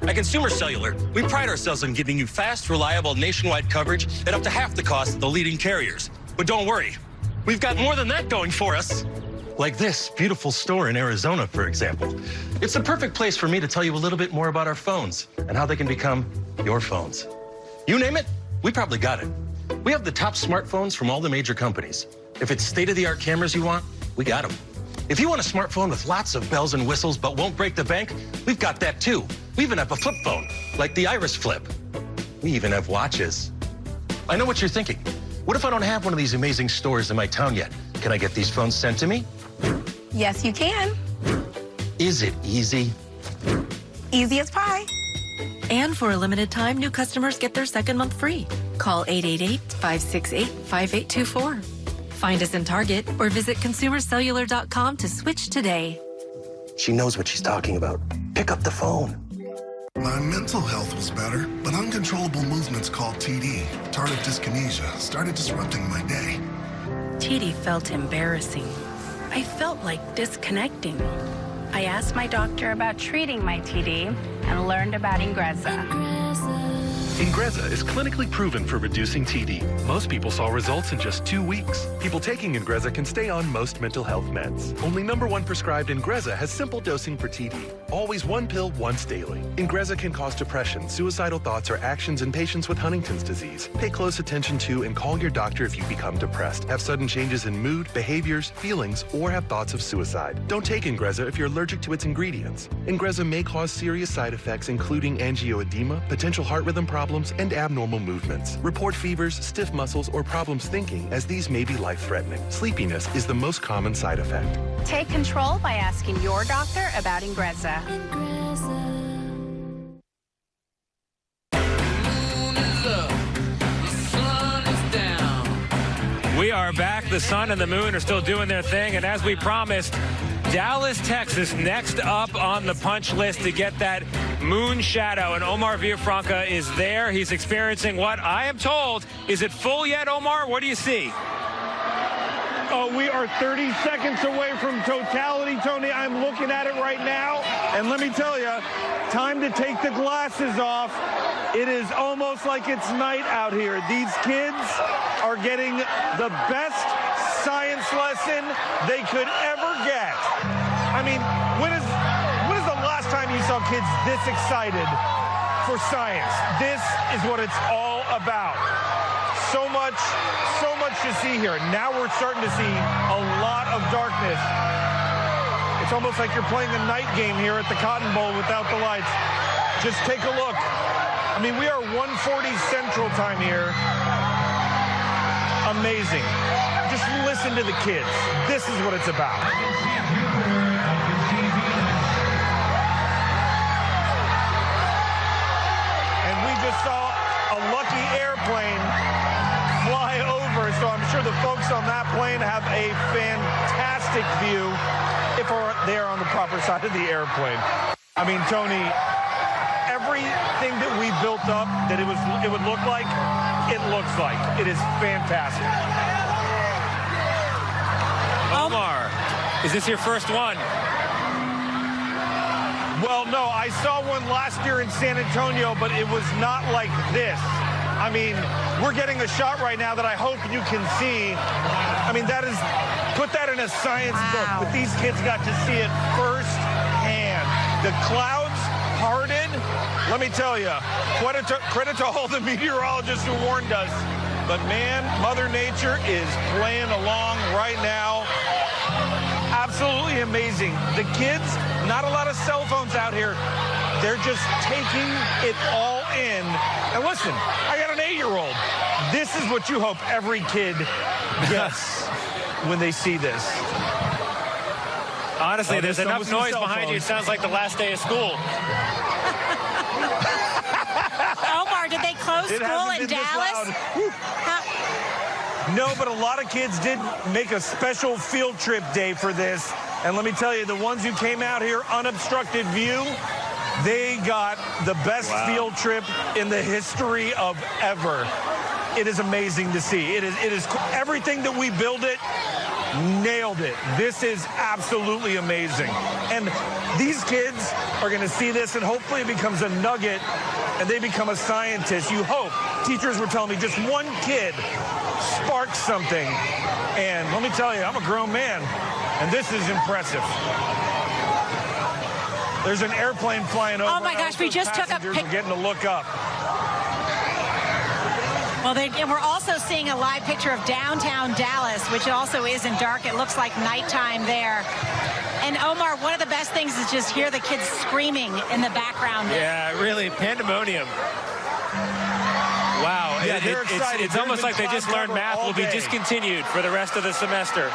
S3: At Consumer Cellular, we pride ourselves on giving you fast, reliable, nationwide coverage at up to half the cost of the leading carriers. But don't worry, we've got more than that going for us. Like this beautiful store in Arizona, for example. It's the perfect place for me to tell you a little bit more about our phones and how they can become your phones. You name it, we probably got it. We have the top smartphones from all the major companies. If it's state-of-the-art cameras you want, we got them. If you want a smartphone with lots of bells and whistles but won't break the bank, we've got that too. We even have a flip phone, like the Iris Flip. We even have watches. I know what you're thinking. What if I don't have one of these amazing stores in my town yet? Can I get these phones sent to me?
S4: Yes, you can.
S3: Is it easy?
S4: Easy as pie.
S5: And for a limited time, new customers get their second month free. Call 888-568-5824. Find us in Target or visit consumercellular.com to switch today.
S3: She knows what she's talking about. Pick up the phone.
S8: My mental health was better, but uncontrollable movements called TD, tardive dyskinesia, started disrupting my day.
S12: TD felt embarrassing. I felt like disconnecting. I asked my doctor about treating my TD and learned about Ingrezza.
S15: Ingrezza is clinically proven for reducing TD. Most people saw results in just 2 weeks. People taking Ingrezza can stay on most mental health meds. Only #1 prescribed Ingrezza has simple dosing for TD. Always 1 pill once daily. Ingrezza can cause depression, suicidal thoughts, or actions in patients with Huntington's disease. Pay close attention to and call your doctor if you become depressed, have sudden changes in mood, behaviors, feelings, or have thoughts of suicide. Don't take Ingrezza if you're allergic to its ingredients. Ingrezza may cause serious side effects including angioedema, potential heart rhythm problems, and abnormal movements. Report fevers, stiff muscles, or problems thinking, as these may be life-threatening. Sleepiness is the most common side effect.
S21: Take control by asking your doctor about Ingrezza.
S10: We are back. The sun and the moon are still doing their thing. And as we promised, Dallas, Texas, next up on the punch list to get that moon shadow. And Omar Villafranca is there. He's experiencing what I am told. Is it full yet, Omar? What do you see?
S22: We are 30 seconds away from totality, Tony. I'm looking at it right now. And let me tell you, time to take the glasses off. It is almost like it's night out here. These kids are getting the best science lesson they could ever get. I mean, when is the last time you saw kids this excited for science? This is what it's all about. So much to see here. Now we're starting to see a lot of darkness. It's almost like you're playing a night game here at the Cotton Bowl without the lights. Just take a look. I mean, we are 1:40 Central Time here. Amazing. Just listen to the kids. This is what it's about. And we just saw a lucky airplane fly over, so I'm sure the folks on that plane have a fantastic view if they're on the proper side of the airplane. I mean, Tony, everything that we built up that it would look like, it looks like. It is fantastic.
S10: Omar, is this your first one?
S22: Well, no, I saw one last year in San Antonio, but it was not like this. I mean, we're getting a shot right now that I hope you can see. I mean, put that in a science book, but these kids got to see it firsthand. The clouds parted. Let me tell you, credit to all the meteorologists who warned us. But man, Mother Nature is playing along right now. Absolutely amazing. The kids, not a lot of cell phones out here. They're just taking it all in. And listen, I got an 8-year-old. This is what you hope every kid gets when they see this.
S10: Honestly, there's enough noise behind you. It sounds like the last day of school.
S11: Omar, did they close school in Dallas?
S22: No, but a lot of kids did make a special field trip day for this. And let me tell you, the ones who came out here unobstructed view, they got the best field trip in the history of ever. It is amazing to see. It is everything that we build it, nailed it. This is absolutely amazing. And these kids are going to see this, and hopefully it becomes a nugget, and they become a scientist. You hope. Teachers were telling me just one kid sparks something. And let me tell you, I'm a grown man, and this is impressive. There's an airplane flying over.
S11: Oh my gosh, we just took a picture.
S22: We're getting to look up.
S11: Well, and we're also seeing a live picture of downtown Dallas, which also isn't dark. It looks like nighttime there. And Omar, one of the best things is just hear the kids screaming in the background.
S10: Yeah, really, pandemonium. Wow,
S22: yeah,
S10: it's almost like they just learned math will be discontinued for the rest of the semester.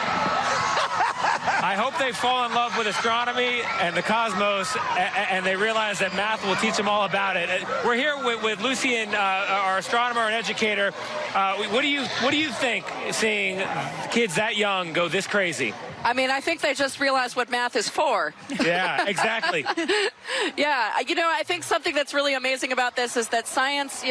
S10: I hope they fall in love with astronomy and the cosmos, and they realize that math will teach them all about it. We're here with Lucien, our astronomer and educator. What do you think, seeing kids that young go this crazy?
S23: I mean, I think they just realized what math is for.
S10: Yeah, exactly.
S23: Yeah, I think something that's really amazing about this is that science,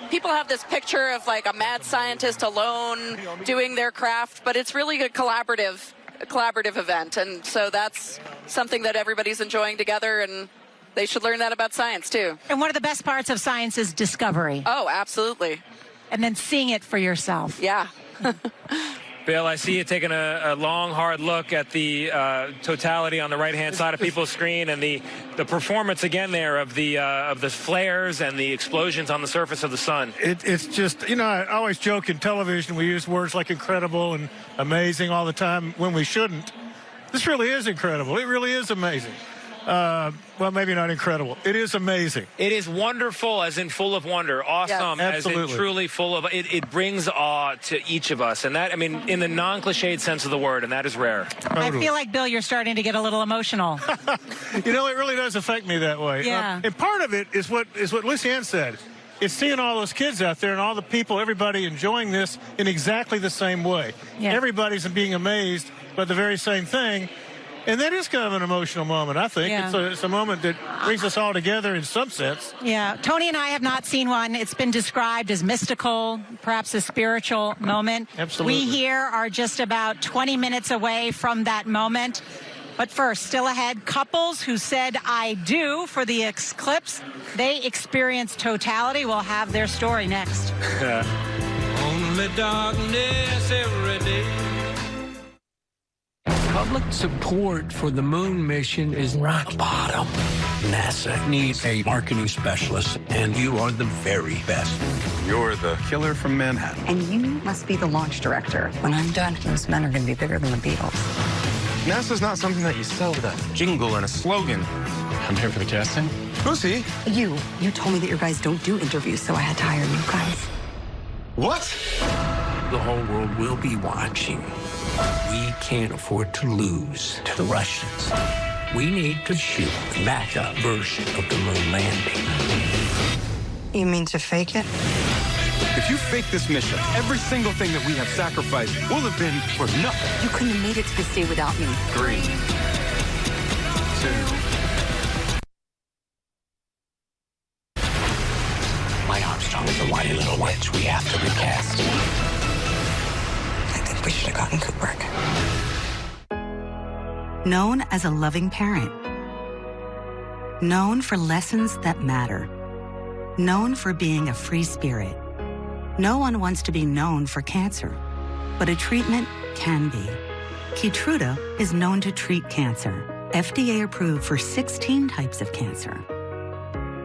S23: people have this picture of like a mad scientist alone doing their craft, but it's really a collaborative event, and so that's something that everybody's enjoying together, and They should learn that about science, too.
S11: And one of the best parts of science is discovery.
S23: Oh, absolutely.
S11: And then seeing it for yourself.
S23: Yeah.
S10: Bill, I see you taking a long, hard look at the totality on the right-hand side of people's screen and the performance again there of the flares and the explosions on the surface of the sun.
S2: It's just, I always joke in television we use words like incredible and amazing all the time when we shouldn't. This really is incredible. It really is amazing. Well, maybe not incredible. It is amazing.
S10: It is wonderful, as in full of wonder. Awesome,
S2: yes,
S10: as in truly full of. It brings awe to each of us, and that, I mean, in the non-cliched sense of the word, and that is rare.
S11: I feel like, Bill, you're starting to get a little emotional.
S2: It really does affect me that way.
S11: Yeah.
S2: And part of it is what Lucy Ann said. It's seeing all those kids out there and all the people, everybody enjoying this in exactly the same way.
S11: Yeah.
S2: Everybody's being amazed by the very same thing. And that is kind of an emotional moment, I think.
S11: Yeah.
S2: It's a moment that brings us all together in some sense.
S11: Yeah. Tony and I have not seen one. It's been described as mystical, perhaps a spiritual moment.
S2: Absolutely.
S11: We here are just about 20 minutes away from that moment. But first, still ahead, couples who said I do for the Eclipse. They experienced totality. We'll have their story next.
S6: Only darkness every day. Public support for the moon mission is rock bottom. NASA needs a marketing specialist, and you are the very best.
S7: You're the killer from Manhattan.
S14: And you must be the launch director. When I'm done, those men are going to be bigger than the Beatles.
S7: NASA's not something that you sell with a jingle and a slogan. I'm here for the casting. Lucy.
S14: You told me that your guys don't do interviews, so I had to hire you guys.
S7: What?
S6: The whole world will be watching. We can't afford to lose to the Russians. We need to shoot a backup version of the moon landing.
S14: You mean to fake it?
S7: If you fake this mission, every single thing that we have sacrificed will have been for nothing.
S14: You couldn't have made it to this day without me.
S7: 3, 2.
S6: My Armstrong is a whiny little witch we have to recast.
S14: I think we should have gotten Kubrick.
S24: Known as a loving parent. Known for lessons that matter. Known for being a free spirit. No one wants to be known for cancer, but a treatment can be. Keytruda is known to treat cancer, FDA approved for 16 types of cancer.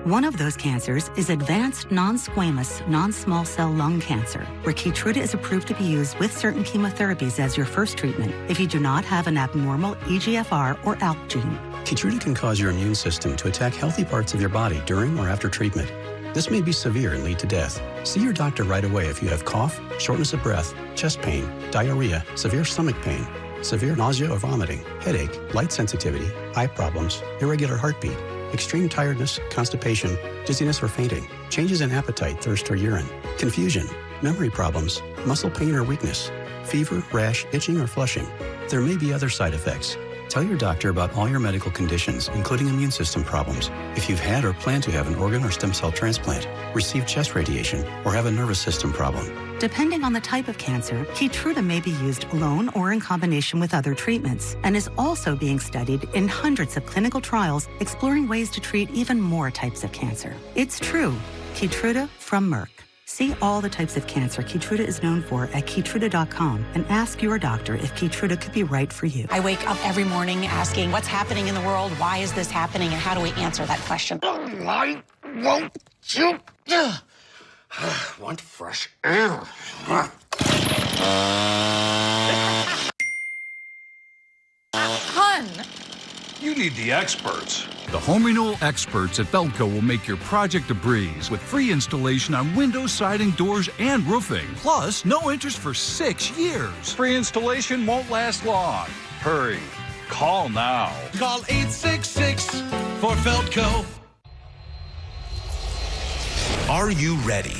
S24: One of those cancers is advanced non-squamous, non-small cell lung cancer, where Keytruda is approved to be used with certain chemotherapies as your first treatment if you do not have an abnormal EGFR or ALK gene.
S25: Keytruda can cause your immune system to attack healthy parts of your body during or after treatment. This may be severe and lead to death. See your doctor right away if you have cough, shortness of breath, chest pain, diarrhea, severe stomach pain, severe nausea or vomiting, headache, light sensitivity, eye problems, irregular heartbeat, extreme tiredness, constipation, dizziness or fainting, changes in appetite, thirst or urine, confusion, memory problems, muscle pain or weakness, fever, rash, itching or flushing. There may be other side effects. Tell your doctor about all your medical conditions, including immune system problems. If you've had or plan to have an organ or stem cell transplant, receive chest radiation, or have a nervous system problem.
S24: Depending on the type of cancer, Keytruda may be used alone or in combination with other treatments, and is also being studied in hundreds of clinical trials exploring ways to treat even more types of cancer. It's true. Keytruda from Merck. See all the types of cancer Keytruda is known for at Keytruda.com and ask your doctor if Keytruda could be right for you.
S11: I wake up every morning asking, what's happening in the world? Why is this happening? And how do we answer that question?
S6: Why won't you? Want fresh air.
S26: Hun!
S27: You need the experts.
S28: The home renewal experts at Feldco will make your project a breeze with free installation on windows, siding, doors, and roofing. Plus, no interest for 6 years.
S27: Free installation won't last long. Hurry. Call now.
S6: Call 866 for Feldco.
S16: Are you ready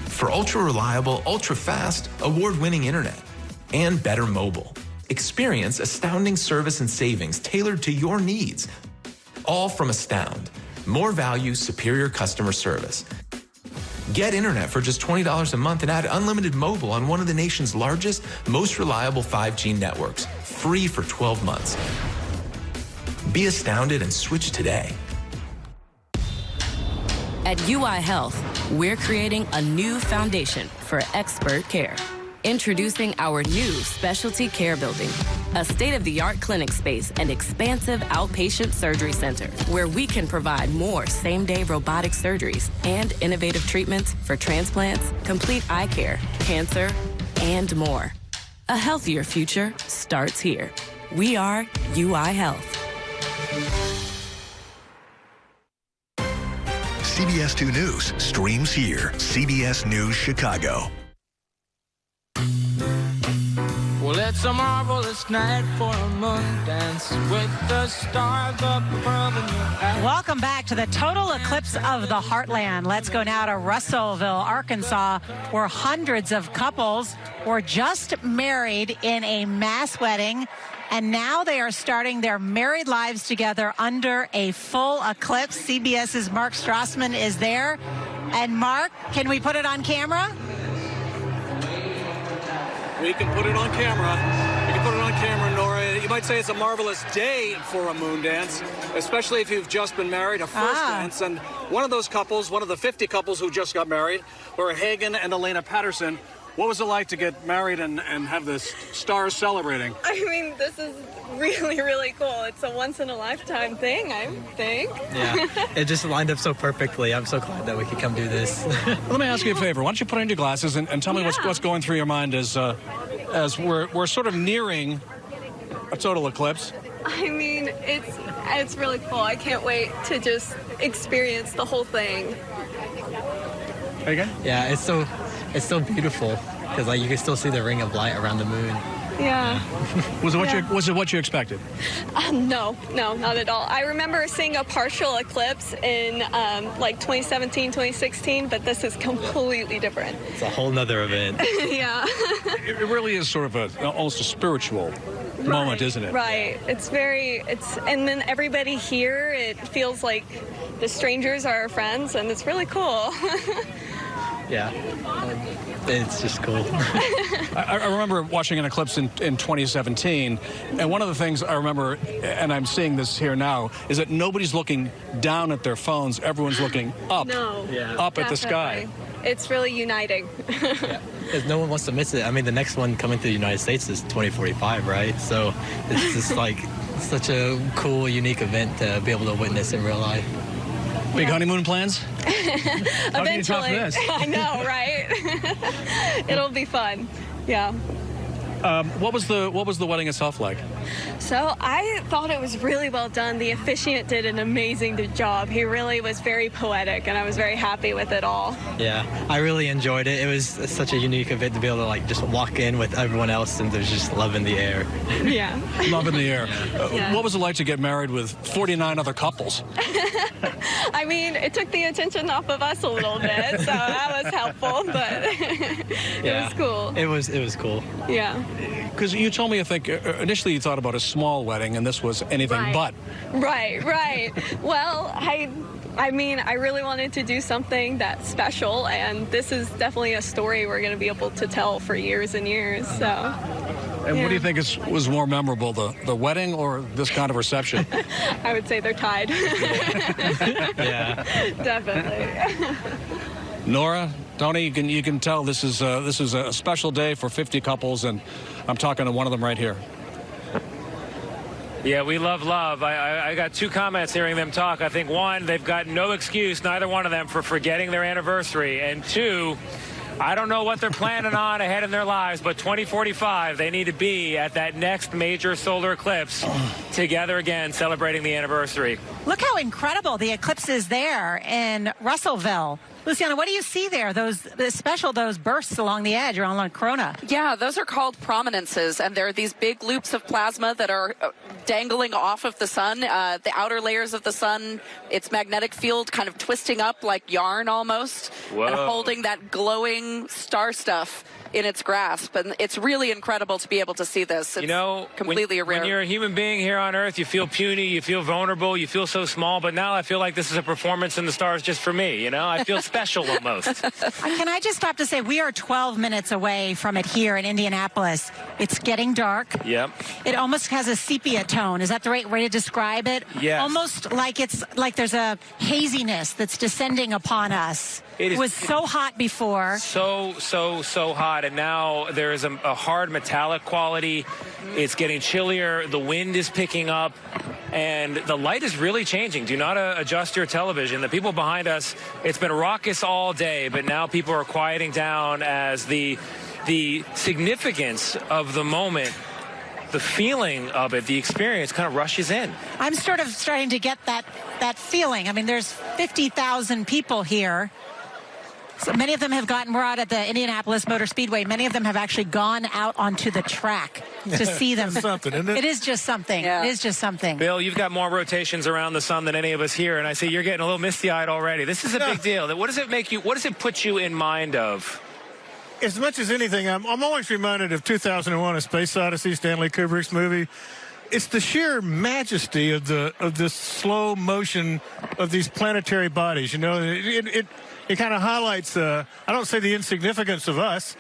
S16: for ultra-reliable, ultra-fast, award-winning internet and better mobile? Experience astounding service and savings tailored to your needs. All from Astound. More value, superior customer service. Get internet for just $20 a month and add unlimited mobile on one of the nation's largest, most reliable 5G networks, free for 12 months. Be astounded and switch today.
S1: At UI Health, we're creating a new foundation for expert care. Introducing our new specialty care building, a state-of-the-art clinic space and expansive outpatient surgery center where we can provide more same-day robotic surgeries and innovative treatments for transplants, complete eye care, cancer, and more. A healthier future starts here. We are UI Health.
S9: CBS 2 News streams here. CBS News Chicago.
S13: Well, it's a marvelous night for a moon dance with the stars up above in your eyes.
S11: Welcome back to the total eclipse of the Heartland. Let's go now to Russellville, Arkansas, where hundreds of couples were just married in a mass wedding, and now they are starting their married lives together under a full eclipse. CBS's Mark Strassman is there. And Mark, can we put it on camera?
S17: We can put it on camera. We can put it on camera, Nora. You might say it's a marvelous day for a moon dance, especially if you've just been married, a first dance. And one of those couples, one of the 50 couples who just got married, were Hagen and Elena Patterson. What was it like to get married and have the stars celebrating?
S18: I mean, this is really, really cool. It's a once-in-a-lifetime thing, I think.
S19: Yeah, it just lined up so perfectly. I'm so glad that we could come do this.
S17: Let me ask you a favor. Why don't you put on your glasses and tell me what's going through your mind as we're sort of nearing a total eclipse?
S18: I mean, it's really cool. I can't wait to just experience the whole thing.
S17: Again?
S19: Yeah, it's so beautiful because like you can still see the ring of light around the moon.
S18: Yeah.
S17: Was it what you expected?
S18: No, not at all. I remember seeing a partial eclipse in like 2017, 2016, but this is completely different.
S19: It's a whole nother event.
S18: Yeah.
S17: It really is sort of almost a spiritual moment, isn't it?
S18: Right. And then everybody here, it feels like the strangers are our friends, and it's really cool.
S19: Yeah, it's just cool.
S17: I remember watching an eclipse in 2017, and one of the things I remember, and I'm seeing this here now, is that nobody's looking down at their phones. Everyone's looking up, up at the sky.
S18: It's really uniting.
S19: Yeah, because no one wants to miss it. I mean, the next one coming to the United States is 2045, right? So it's just like such a cool, unique event to be able to witness in real life.
S17: Big honeymoon plans?
S18: Eventually.
S17: How can you top this?
S18: I know, right? It'll be fun. Yeah.
S17: What was the wedding itself like?
S18: So I thought it was really well done. The officiant did an amazing job. He really was very poetic, and I was very happy with it all.
S19: Yeah, I really enjoyed it. It was such a unique event to be able to like just walk in with everyone else, and there's just love in the air.
S18: Yeah.
S17: Love in the air.
S18: Yeah.
S17: What was it like to get married with 49 other couples?
S18: I mean, it took the attention off of us a little bit, so that was helpful, but it was cool.
S19: It was cool.
S18: Yeah.
S17: Because you told me, I think, initially you thought about a small wedding, and this was anything but.
S18: Right. Well, I mean, I really wanted to do something that's special, and this is definitely a story we're going to be able to tell for years and years, so.
S17: And what do you think was more memorable, the wedding or this kind of reception?
S18: I would say they're tied.
S19: Yeah.
S18: Definitely.
S17: Nora, Tony, you can tell this is a special day for 50 couples, and I'm talking to one of them right here.
S10: Yeah, we love love. I got two comments hearing them talk. I think, one, they've got no excuse, neither one of them, for forgetting their anniversary. And two, I don't know what they're planning on ahead in their lives, but 2045, they need to be at that next major solar eclipse together again, celebrating the anniversary.
S11: Look how incredible the eclipse is there in Russellville. Luciana, what do you see there? Those bursts along the edge around La Corona.
S23: Yeah, those are called prominences, and they're these big loops of plasma that are dangling off of the sun, the outer layers of the sun, its magnetic field kind of twisting up like yarn almost, and holding that glowing star stuff in its grasp. And it's really incredible to be able to see this. It's completely rare.
S10: When you're a human being here on Earth, you feel puny, you feel vulnerable, you feel so small. But now I feel like this is a performance in the stars just for me. I feel special almost.
S11: Can I just stop to say we are 12 minutes away from it here in Indianapolis. It's getting dark.
S10: Yep.
S11: It almost has a sepia tone. Is that the right way to describe it?
S10: Yes.
S11: Almost like it's like there's a haziness that's descending upon us. It was so hot before.
S10: So hot. And now there is a hard metallic quality. It's getting chillier. The wind is picking up. And the light is really changing. Do not adjust your television. The people behind us, it's been raucous all day, but now people are quieting down as the significance of the moment, the feeling of it, the experience kind of rushes in.
S11: I'm sort of starting to get that feeling. I mean, there's 50,000 people here. So many of them we're out at the Indianapolis Motor Speedway. Many of them have actually gone out onto the track to see them.
S2: That's something, isn't it?
S11: It is just something.
S23: Yeah.
S11: It is just something.
S10: Bill, you've got more rotations around the sun than any of us here, and I see you're getting a little misty-eyed already. This is a big deal. What does it put you in mind of?
S2: As much as anything, I'm always reminded of 2001: A Space Odyssey, Stanley Kubrick's movie. It's the sheer majesty of the slow motion of these planetary bodies. It kind of highlights, I don't say the insignificance of us,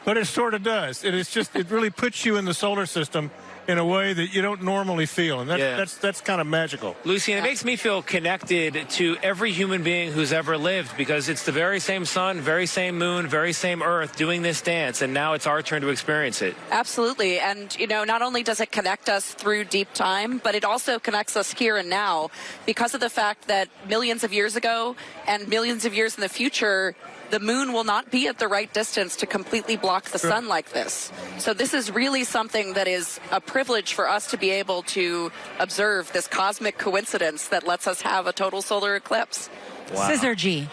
S2: but it sort of does. It really puts you in the solar system in a way that you don't normally feel, and that's kind of magical.
S10: Lucy, and it makes me feel connected to every human being who's ever lived, because it's the very same sun, very same moon, very same Earth doing this dance, and now it's our turn to experience it.
S23: Absolutely. And, not only does it connect us through deep time, but it also connects us here and now because of the fact that millions of years ago and millions of years in the future, the moon will not be at the right distance to completely block the sun like this. So this is really something that is a privilege for us to be able to observe, this cosmic coincidence that lets us have a total solar eclipse.
S10: Wow.
S11: Syzygy.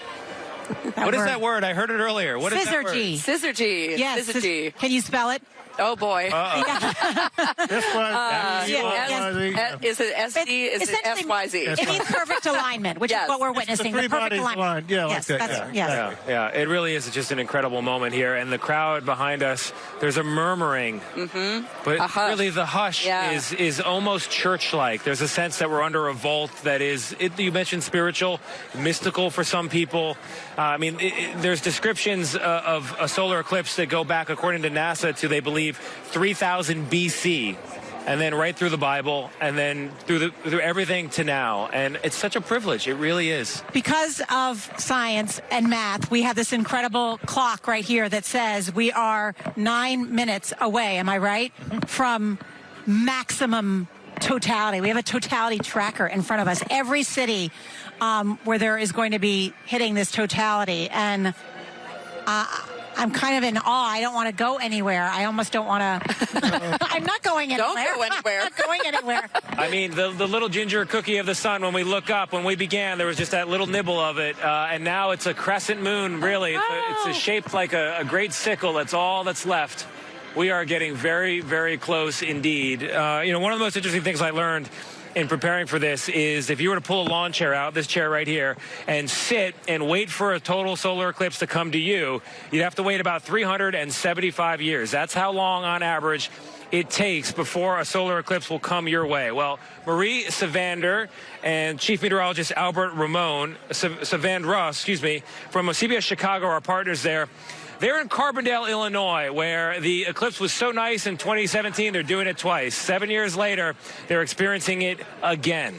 S10: What is that word? I heard it earlier. What is that word?
S23: Syzygy.
S11: Yes.
S23: Syzygy.
S11: Can you spell it?
S23: Oh, boy. Is it SD? Is it SYZ?
S11: It means perfect alignment, which is what we're witnessing. The perfect alignment.
S2: Yes,
S10: It really is just an incredible moment here. And the crowd behind us, there's a murmuring. But really the hush is almost church-like. There's a sense that we're under a vault that is, you mentioned spiritual, mystical for some people. There's descriptions of a solar eclipse that go back, according to NASA, to, they believe, 3000 BC, and then right through the Bible, and then through everything to now. And it's such a privilege. It really is.
S11: Because of science and math, we have this incredible clock right here that says we are 9 minutes away, am I right, from maximum totality. We have a totality tracker in front of us. Every city where there is going to be hitting this totality. And I'm kind of in awe. I don't want to go anywhere. I almost don't want to. I'm not going anywhere.
S23: Don't go anywhere.
S11: I'm not going anywhere.
S10: The little ginger cookie of the sun, when we look up, when we began, there was just that little nibble of it. And now it's a crescent moon, really. It's shaped like a great sickle. That's all that's left. We are getting very, very close indeed. One of the most interesting things I learned in preparing for this is if you were to pull a lawn chair out, this chair right here, and sit and wait for a total solar eclipse to come to you, you'd have to wait about 375 years. That's how long, on average, it takes before a solar eclipse will come your way. Well, Marie Savander and Chief Meteorologist Albert Savandra, from CBS Chicago, our partners there, they're in Carbondale, Illinois, where the eclipse was so nice in 2017, they're doing it twice. 7 years later, they're experiencing it again.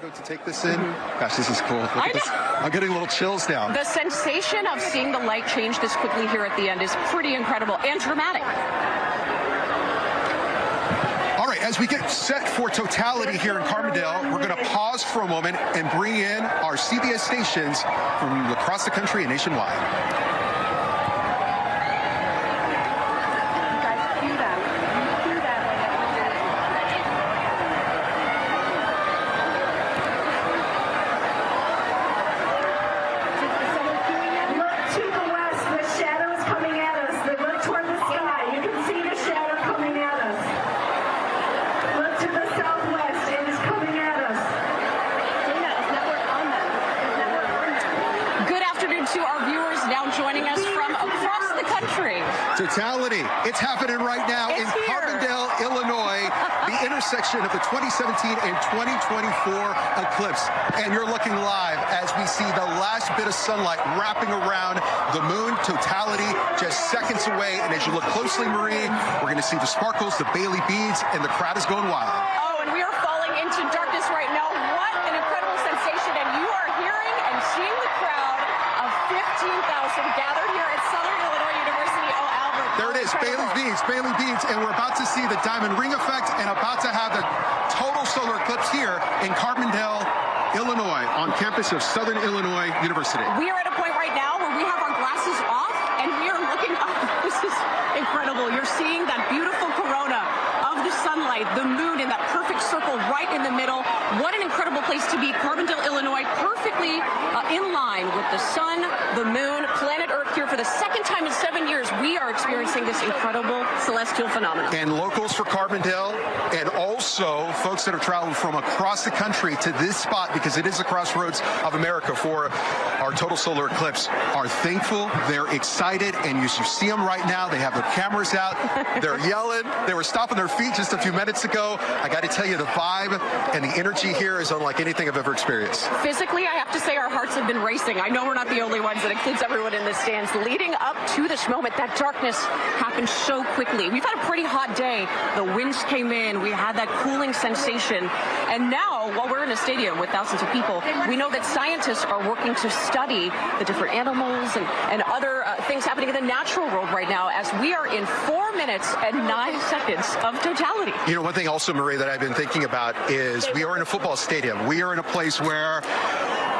S3: To take this in, gosh, this is cool. Look at this. I'm getting a little chills now.
S21: The sensation of seeing the light change this quickly here at the end is pretty incredible and dramatic.
S3: All right, as we get set for totality here in Carbondale, we're going to pause for a moment and bring in our CBS stations from across the country and nationwide.
S21: to our viewers now joining us from across the country.
S3: Totality. It's happening right now in Carbondale, Illinois, the intersection of the 2017 and 2024 eclipse. And you're looking live as we see the last bit of sunlight wrapping around the moon. Totality just seconds away. And as you look closely, Marie, we're going to see the sparkles, the Bailey beads, and the crowd is going wild.
S21: Oh, and we are falling into darkness right now. What an incredible sensation. And you are hearing and seeing the crowd of 15,000 gathered here at Southern Illinois University. Oh, Albert.
S3: There it is, Bailey beads, and we're about to see the diamond ring effect and about to have the total solar eclipse here in Carbondale, Illinois, on campus of Southern Illinois University.
S21: We are at a point right now where we have our glasses off and we are looking up. This is incredible. You're seeing that beautiful corona of the sunlight, the moon in that perfect circle right in the middle. What an incredible place to be. Carbondale, Illinois, perfectly in line with the sun, the moon, planet Earth here for the second time in 7 years. We are experiencing this incredible celestial phenomenon.
S3: And locals for Carbondale and also folks that are traveling from across the country to this spot because it is the crossroads of America for our total solar eclipse are thankful. They're excited. And you see them right now. They have their cameras out. They're yelling. They were stomping their feet just a few minutes ago. I got to tell you, the vibe and the energy here is unlike anything I've ever experienced.
S21: Physically, I have to say our hearts have been racing. I know we're not the only ones. That includes everyone in the stands. Leading up to this moment, that darkness happened so quickly. We've had a pretty hot day. The winds came in. We had that cooling sensation. And now, while we're in a stadium with thousands of people, we know that scientists are working to study the different animals and other things happening in the natural world right now as we are in 4 minutes and 9 seconds of totality.
S3: You know, one thing also, Marie, that I've been thinking about is we are in a football stadium. We are in a place where,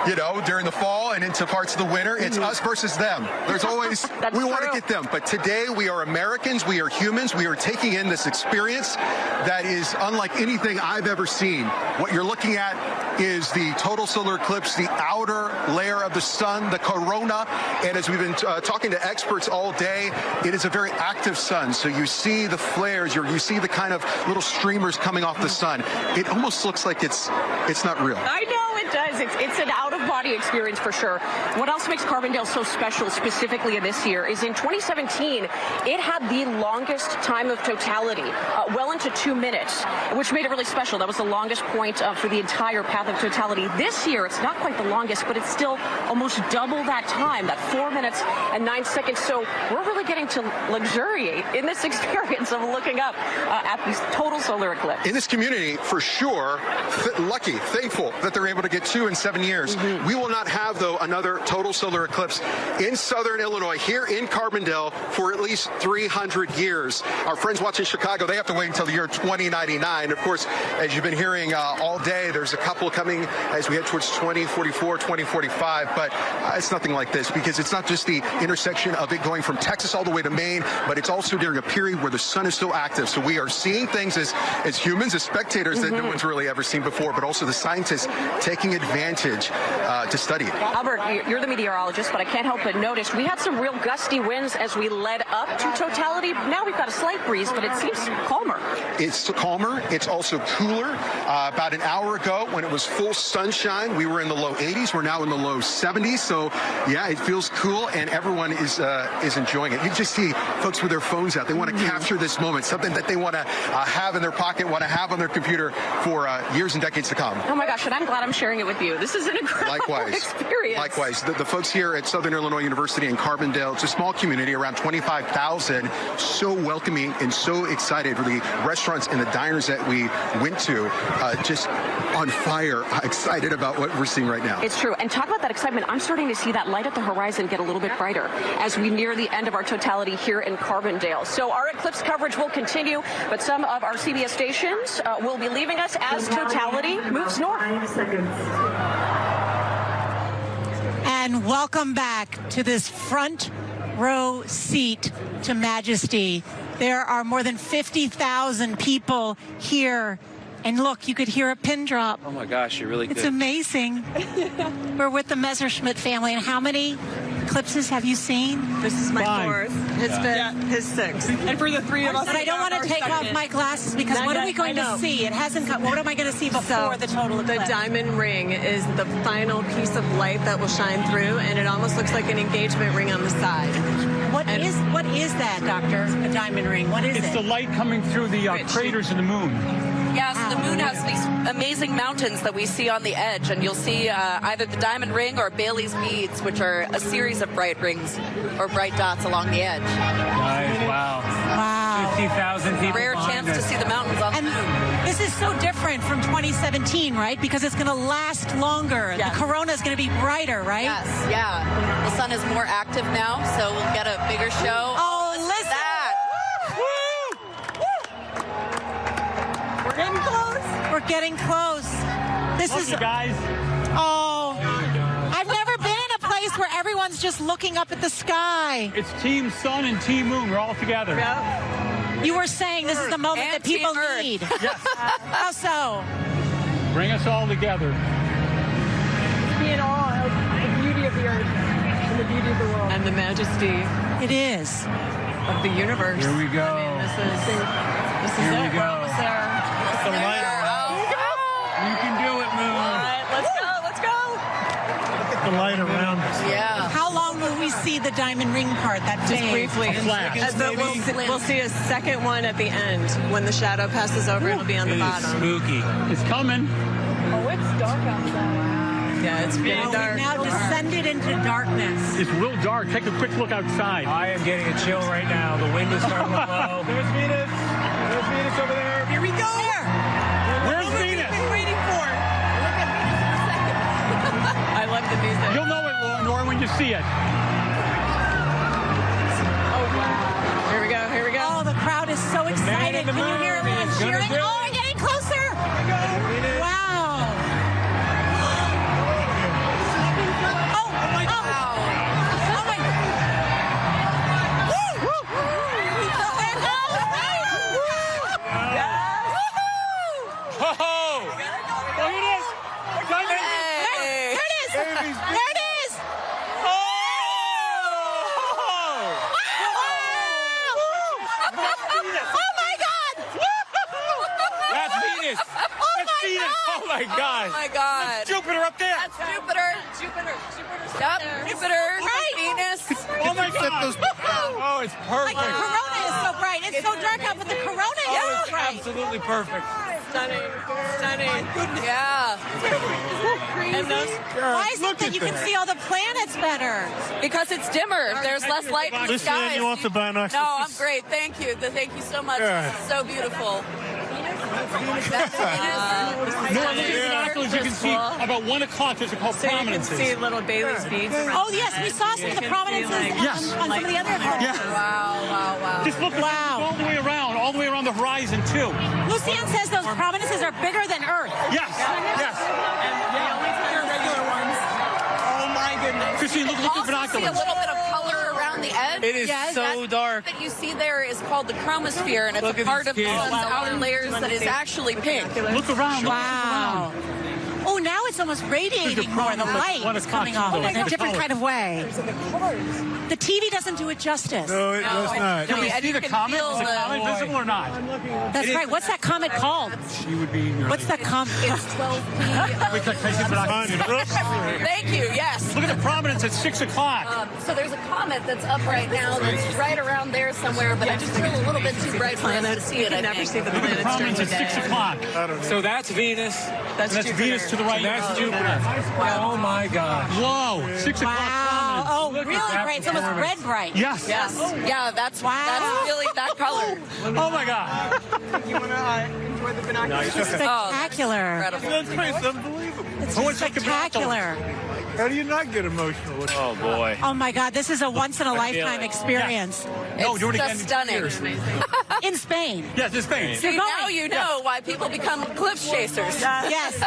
S3: you know, during the fall and into parts of the winter, it's us versus them. There's always, we want to get them. But today we are Americans, we are humans, we are taking in this experience that is unlike anything I've ever seen. What you're looking at is the total solar eclipse, the outer layer of the sun, the corona. And as we've been talking to experts all day, it is a very active sun. So you see the flares, you see the kind of little streamers coming off the sun. It almost looks like it's not real.
S21: I know it does. It's an out-of-body experience for sure. What else makes Carbondale so special specifically in this year is in 2017, it had the longest time of totality, well into 2 minutes, which made it really special. That was the longest point for the entire path of totality. This year, it's not quite the longest, but it's still almost double that time, that 4 minutes and 9 seconds. So we're really getting to luxuriate in this experience of looking up at this total solar eclipse.
S3: In this community, for sure, lucky, thankful that they're able to get 2 in 7 years. We will not have, though, another total solar eclipse in Southern Illinois, here in Carbondale, for at least 300 years. Our friends watching Chicago, they have to wait until the year 2099. Of course, as you've been hearing all day, there's a couple coming as we head towards 2044, 2045, but it's nothing like this because it's not just the intersection of it going from Texas all the way to Maine, but it's also during a period where the sun is so active. So we are seeing things as humans, as spectators that no one's really ever seen before, but also the scientists taking advantage to study it.
S21: Albert, you're the meteorologist, but I can't help but notice we had some real gusty winds as we led up to totality. Now we've got a slight breeze, but it seems calmer.
S3: It's calmer. It's also cooler. About an hour ago, when it was full sunshine, we were in the low 80s. We're now in the low 70s. So, yeah, it feels cool, and everyone is enjoying it. You just see folks with their phones out. They want to capture this moment, something that they want to have in their pocket, want to have on their computer for years and decades to come.
S21: Oh, my gosh, and I'm glad I'm sharing it with you. This is an incredible experience.
S3: Likewise. The folks here at Southern Illinois University in Carbondale, it's a small community, around 25,000, so welcoming and so excited for the restaurants and the diners that we went to, just on fire, excited about what we're seeing right now.
S21: It's true. And talk about that excitement. I'm starting to see that light at the horizon get a little bit brighter as we near the end of our totality here in Carbondale. So our eclipse coverage will continue, but some of our CBS stations will be leaving us as totality moves north.
S11: And welcome back to this front row seat to majesty. There are more than 50,000 people here. And look, you could hear a pin drop.
S4: Oh my gosh, you're really good.
S11: It's amazing. We're with the Messerschmitt family. And how many eclipses have you seen?
S4: This is my 4th. His 5th. His 6th. And for the 3 of us.
S11: But I don't want to take off my glasses because what are we going to see? It hasn't come. What am I going to see before the total eclipse?
S4: The diamond ring is the final piece of light that will shine through, and it almost looks like an engagement ring on the side.
S11: What is that, Doctor? A diamond ring. What is it?
S5: It's the light coming through the craters in the moon.
S23: Yeah, so the moon has these amazing mountains that we see on the edge, and you'll see either the diamond ring or Bailey's beads, which are a series of bright rings or bright dots along the edge.
S5: Nice, wow. 50,000 people.
S23: Rare chance to see the mountains on the moon.
S11: This is so different from 2017, right? Because it's going to last longer.
S23: Yes.
S11: The corona is going to be brighter, right?
S23: Yes, yeah. The sun is more active now, so we'll get a bigger show.
S11: Oh, listen.
S4: We're getting close.
S11: We're getting close. This is
S5: you guys.
S11: Oh, I've never been in a place where everyone's just looking up at the sky.
S5: It's Team Sun and Team Moon. We're all together.
S11: You were saying this is the moment that people need.
S5: Yes.
S11: How so?
S5: Bring us all together.
S4: Be in awe of the beauty of the earth and the beauty of the world. And the majesty.
S11: It is.
S4: Of the universe.
S5: Here we go.
S4: I mean, this is
S5: Here we
S4: it.
S5: go.
S4: We're almost there.
S5: The light. You can do it, Moon.
S4: All right, let's go. Let's go.
S2: Look at the light around us.
S23: Yeah.
S11: How long will we see the diamond ring part? That
S4: Just
S11: phase?
S4: briefly. We'll see a second one at the end. When the shadow passes over, it'll be on the bottom.
S5: Spooky. It's coming.
S4: Oh, it's dark outside. Yeah, it's getting dark.
S11: We've now descended into darkness.
S5: It's real dark. Take a quick look outside.
S10: I am getting a chill right now. The wind is starting to blow.
S5: There's Venus. There's Venus over there.
S11: Here we go.
S5: Where's Venus?
S4: Waiting for it. I love the music.
S5: You'll know it, Nora, when you see it.
S4: Oh, wow. Here we go. Here we go.
S11: Oh, the crowd is so excited. Can you hear everyone cheering? Oh, we're getting closer. Wow.
S10: Oh my God!
S23: Oh my God!
S5: That's Jupiter up there.
S23: That's Jupiter. Yep, Jupiter.
S11: Right.
S23: Venus.
S5: Oh my God! Oh, it's perfect.
S11: Like the corona is so bright. It's so dark out, but the corona is so
S5: It's
S11: bright.
S5: absolutely perfect.
S4: Stunning. Stunning.
S23: Yeah.
S4: And those.
S11: Why is it that you can see all the planets better?
S23: Because it's dimmer. There's less light in the
S2: Listen,
S23: sky.
S2: you want the binoculars?
S23: No, I'm great. Thank you. Thank you so much.
S2: Good.
S23: This is so beautiful. That's
S5: Nora, look at the binoculars. You can see about 1 o'clock. There's a called
S4: So you can
S5: prominences.
S4: see little Bailey's beads.
S11: Oh, yes, we saw some of the prominences on some of the other
S5: Yes.
S23: Wow.
S5: Just look all the way around the horizon too.
S11: Lucian says those prominences are bigger than Earth.
S5: Yes. Yes.
S4: And the only two regular ones. Oh my goodness.
S5: Christine, look at the
S23: Also see a
S5: binoculars.
S23: little bit of color around the edge.
S5: It is so dark.
S23: That you see there is called the chromosphere, and it's
S5: Look
S23: a
S5: at
S23: part
S5: these
S23: of the
S5: kids.
S23: sun's outer layers that is actually pink.
S5: Look around.
S11: Wow. Oh, now it's almost radiating more. The light is coming off in a different kind of way. The TV doesn't do it justice.
S2: No, it does not.
S5: Can we see the comet? Is the comet visible or not?
S11: That's right. What's that comet called?
S5: She would be in your
S11: What's that comet?
S23: It's 12
S5: Wait, can I see the binoculars?
S23: Thank you. Yes.
S5: Look at the prominence at 6 o'clock.
S23: So there's a comet that's up right now that's right around there somewhere, but it's still a little bit too bright for us to see it.
S4: You can never see the
S5: Look at the
S4: planets during
S5: prominence
S4: the
S5: at 6
S4: day.
S5: o'clock.
S10: So that's Venus.
S4: That's Jupiter.
S5: Venus to the right.
S10: That's Jupiter. Oh my God!
S5: Whoa, 6 o'clock
S11: Wow.
S5: prominence.
S11: Oh,
S5: Look at
S11: really
S5: that
S11: bright. It's almost
S5: performance.
S11: red bright.
S5: Yes.
S23: Yes. Yeah, that's really that color.
S5: Oh my God.
S4: You want to enjoy the binoculars?
S11: Spectacular.
S23: Incredible.
S2: That's crazy. It's unbelievable.
S11: It's
S5: Who wants to take the
S11: spectacular.
S2: How do you not get emotional?
S10: Oh boy!
S11: Oh my God, this is a once in a lifetime experience.
S5: No, do it again.
S23: Just stunning.
S11: In Spain.
S5: Yes, it's Spain.
S23: See, now you know why people become eclipse chasers.
S11: Yes.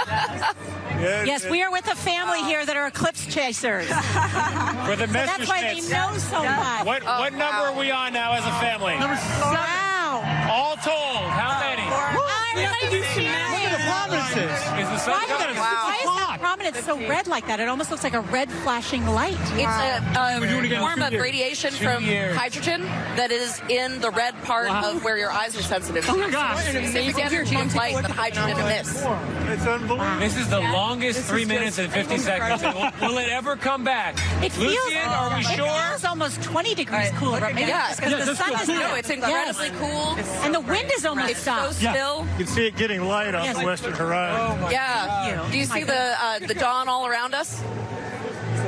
S11: Yes, we are with a family here that are eclipse chasers.
S10: For the
S11: That's why they
S10: Messerschmitts.
S11: know so much.
S10: What number are we on now as a family?
S11: Wow.
S10: All told, how many?
S11: I
S2: the prominences.
S5: Is the sun
S11: Why
S5: coming?
S11: is that prominence so red like that? It almost looks like a red flashing light.
S23: It's a form of radiation from hydrogen that is in the red part of where your eyes are sensitive.
S5: Oh my gosh.
S23: Specific energy of light that hydrogen emits.
S2: It's unbelievable.
S10: This is the longest 3 minutes and 50 seconds. Will it ever come back?
S11: It feels,
S10: Lucian, are we sure?
S11: It feels almost 20 degrees cooler. But maybe
S23: Yeah,
S11: because the sun is
S23: no, it's incredibly cool.
S11: And the wind is almost
S23: It's so
S11: stopped.
S23: still.
S2: You can see it getting light on the western horizon.
S23: Yeah. Do you see the dawn all around us?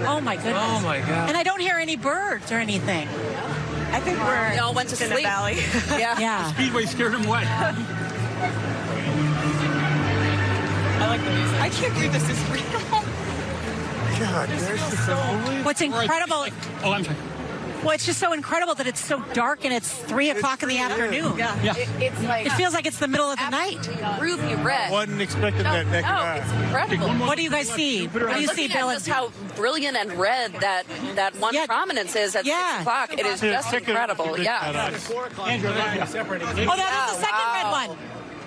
S11: Oh my goodness.
S10: Oh my God.
S11: And I don't hear any birds or anything.
S4: I think we're
S23: They all went to
S4: in
S23: sleep.
S4: the valley.
S11: Yeah.
S5: Speedway scared him away.
S4: I like the music. I can't believe this is real.
S2: God, this is unbelievable.
S11: What's incredible,
S5: Oh, I'm sorry.
S11: well, it's just so incredible that it's so dark and it's 3 o'clock in the afternoon.
S5: Yeah.
S23: It's like
S11: It feels like it's the middle of the night.
S23: ruby red.
S2: Wasn't expecting that naked
S23: No,
S2: eye.
S23: it's incredible.
S11: What do you guys see? What do you see,
S23: Looking at
S11: Bill?
S23: just how brilliant and red that one prominence is at 6 o'clock. It is just incredible. Yeah.
S11: Oh, that was the second red one.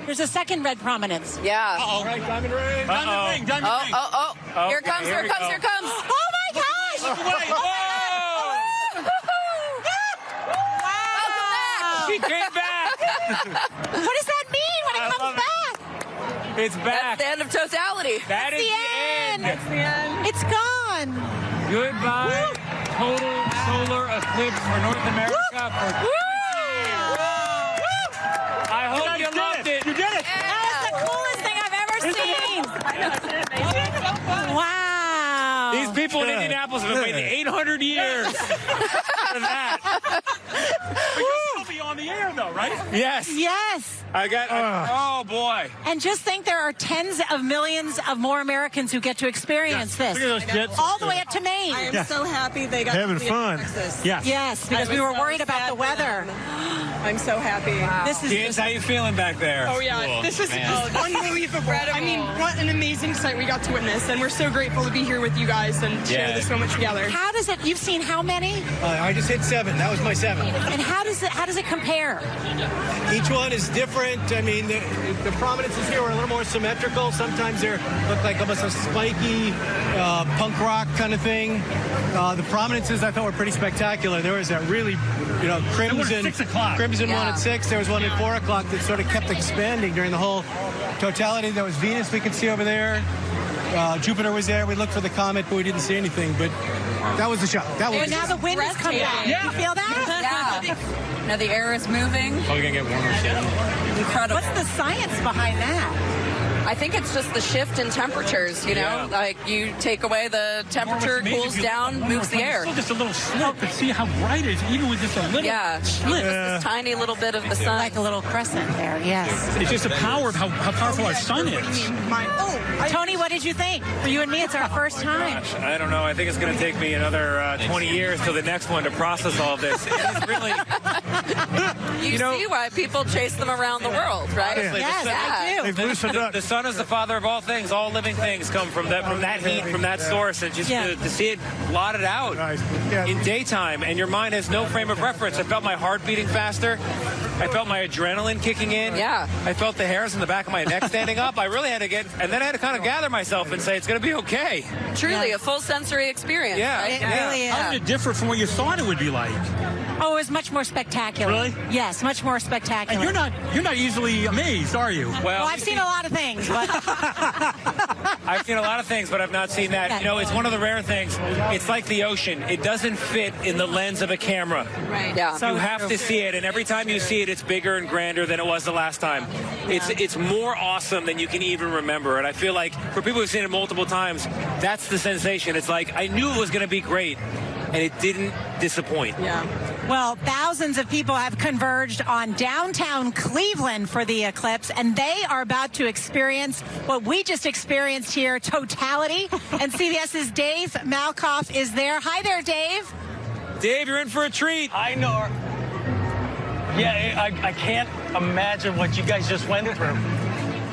S11: There's a second red prominence.
S23: Yeah.
S5: Uh-oh. Diamond ring. Diamond ring. Diamond ring.
S23: Oh. Here it comes. Here it comes. Here it comes.
S11: Oh my gosh! Wow!
S10: She came back.
S11: What does that mean when it comes back?
S10: It's back.
S23: That's the end of totality.
S10: That is
S11: the end.
S4: That's the end.
S11: It's gone.
S10: Goodbye. Total solar eclipse for North America for I hope you loved it.
S2: You did it.
S11: That is the coolest thing I've ever seen. Wow.
S10: These people in Indianapolis have been waiting 800 years for that.
S5: But you'll still be on the air, though, right?
S10: Yes.
S11: Yes.
S10: I got. Oh boy.
S11: And just think there are tens of millions of more Americans who get to experience this.
S2: Look at those jets.
S11: All the way up to Maine.
S4: I am so happy they got
S2: Having
S4: to be
S2: fun.
S4: in Texas.
S5: Yes.
S11: Yes, because we were worried about the weather.
S4: I'm so happy.
S11: This is
S10: James, how you feeling back there?
S7: Oh, yeah.
S10: Cool.
S7: This is unbelievable. I mean, what an amazing sight we got to witness, and we're so grateful to be here with you guys and share this moment together.
S11: How does it? You've seen how many?
S8: I just hit 7. That was my 7.
S11: And how does it compare?
S8: Each one is different. I mean, the prominences here are a little more symmetrical. Sometimes they look like almost a spiky punk rock kind of thing. The prominences I thought were pretty spectacular. There was that really, crimson,
S5: 6 o'clock.
S8: crimson one at 6. There was one at 4 o'clock that sort of kept expanding during the whole totality. There was Venus we could see over there. Jupiter was there. We looked for the comet, but we didn't see anything. But that was the shot. That was.
S11: And now the wind is coming back.
S7: Yeah.
S11: You feel that?
S23: Yeah. Now the air is moving.
S10: Oh, you're gonna get warmer soon.
S23: Incredible.
S11: What's the science behind that?
S23: I think it's just the shift in temperatures,
S10: Yeah.
S23: Like you take away the temperature, cools down, moves the air.
S5: Still just a little slit, but see how bright it is, even with just a little slit.
S23: Just this tiny little bit of the sun.
S11: Like a little crescent there, yes.
S5: It's just the power of how powerful our sun is.
S11: Tony, what did you think? For you and me, it's our first time.
S10: Gosh, I don't know. I think it's going to take me another 20 years till the next one to process all of this. It's really.
S23: You see why people chase them around the world, right?
S10: Honestly,
S11: Yes, I do.
S2: They've loosened up.
S10: The sun is the father of all things. All living things come from that heat, from that source, and just to see it blotted out in daytime, and your mind has no frame of reference. I felt my heart beating faster. I felt my adrenaline kicking in.
S23: Yeah.
S10: I felt the hairs in the back of my neck standing up. I really had to and then I had to kind of gather myself and say it's going to be okay.
S23: Truly a full sensory experience.
S10: Yeah.
S23: Right?
S11: It really is.
S5: How did it differ from what you thought it would be like?
S11: Oh, it was much more spectacular.
S5: Really?
S11: Yes, much more spectacular.
S5: And you're not easily amazed, are you?
S11: Well, I've seen a lot of things, but
S10: I've seen a lot of things, but I've not seen that. It's one of the rare things. It's like the ocean. It doesn't fit in the lens of a camera.
S23: Right. Yeah.
S10: You have to see it, and every time you see it, it's bigger and grander than it was the last time. It's more awesome than you can even remember, and I feel like for people who've seen it multiple times, that's the sensation. It's like I knew it was going to be great, and it didn't disappoint.
S4: Yeah.
S11: well, thousands of people have converged on downtown Cleveland for the eclipse, and they are about to experience what we just experienced here, totality. And CBS's Dave Malkoff is there. Hi there, Dave.
S10: Dave, you're in for a treat.
S12: I know. Yeah, I can't imagine what you guys just went through.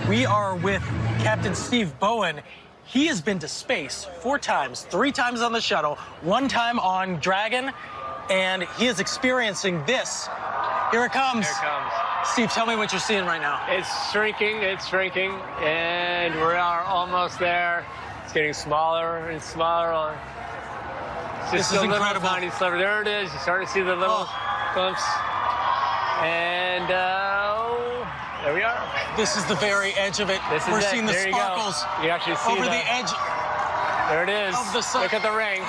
S12: We are with Captain Steve Bowen. He has been to space 4 times, 3 times on the shuttle, 1 time on Dragon, and he is experiencing this. Here it comes.
S10: Here it comes.
S12: Steve, tell me what you're seeing right now.
S14: It's shrinking, and we are almost there. It's getting smaller and smaller. It's just
S12: This is
S14: a little
S12: incredible.
S14: tiny sliver. There it is. You start to see the little glimpse. And there we are.
S12: This is the very edge of it.
S14: This is
S12: We're
S14: it.
S12: seeing the
S14: There you
S12: sparkles
S14: go. You actually see
S12: over the edge.
S14: There it is.
S12: Of the sun.
S14: Look at the ring.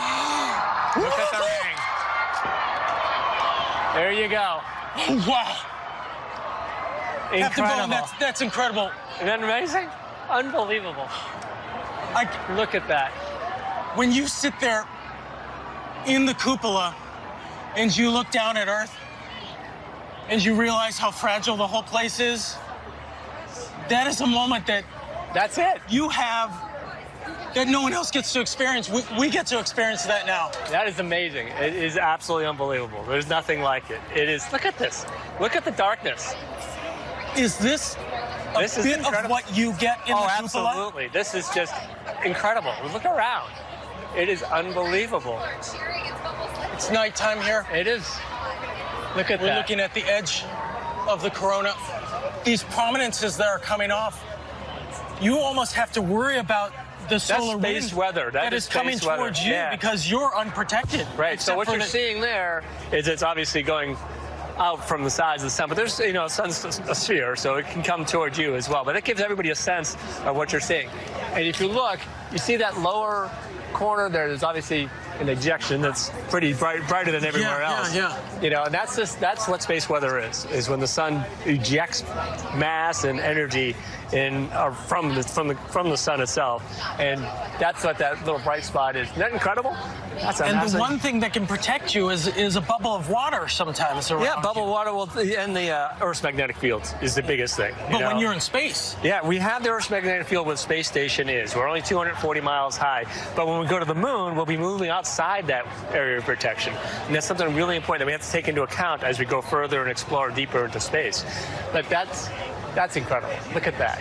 S14: Look at the ring. There you go.
S12: Oh, wow.
S14: Incredible.
S12: That's incredible.
S14: Isn't that amazing? Unbelievable. Look at that.
S12: When you sit there in the cupola and you look down at Earth and you realize how fragile the whole place is, that is a moment
S14: that's it.
S12: You have that no one else gets to experience. We get to experience that now.
S14: That is amazing. It is absolutely unbelievable. There's nothing like it. It is. Look at this. Look at the darkness.
S12: Is this a bit of what you get in the cupola?
S14: Absolutely. This is just incredible. Look around. It is unbelievable.
S12: It's nighttime here.
S14: It is. Look at that.
S12: We're looking at the edge of the corona. These prominences that are coming off, you almost have to worry about the solar wind.
S14: That's space weather.
S12: That is coming towards you because you're unprotected.
S14: Right. So what you're seeing there is it's obviously going out from the sides of the sun, but there's, the sun's a sphere, so it can come towards you as well. But it gives everybody a sense of what you're seeing. And if you look, you see that lower corner there, there's obviously an ejection that's pretty brighter than everywhere else.
S12: Yeah.
S14: And that's what space weather is when the sun ejects mass and energy from the sun itself. And that's what that little bright spot is. Isn't that incredible? That's
S12: the one thing that can protect you is a bubble of water sometimes around.
S14: Yeah, bubble of water and the Earth's magnetic field is the biggest thing.
S12: But when you're in space.
S14: Yeah, we have the Earth's magnetic field where the space station is. We're only 240 miles high. But when we go to the moon, we'll be moving outside that area of protection. And that's something really important that we have to take into account as we go further and explore deeper into space. But that's incredible. Look at that.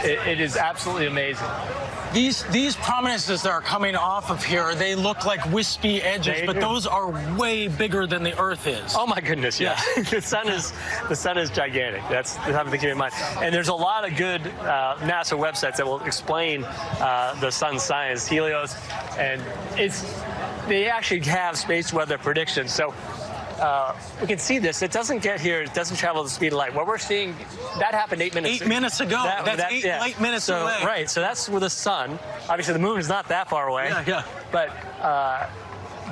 S14: It is absolutely amazing.
S12: These prominences that are coming off of here, they look like wispy edges, but those are way bigger than the Earth is.
S14: Oh my goodness, yeah. the sun is gigantic. That's something to keep in mind. And there's a lot of good NASA websites that will explain the sun's science, Helios, and they actually have space weather predictions. So we can see this. It doesn't get here. It doesn't travel the speed of light. What we're seeing, that happened 8 minutes ago.
S12: 8 minutes ago. That's eight minutes away.
S14: Right. So that's where the sun, obviously the moon is not that far away.
S12: Yeah.
S14: But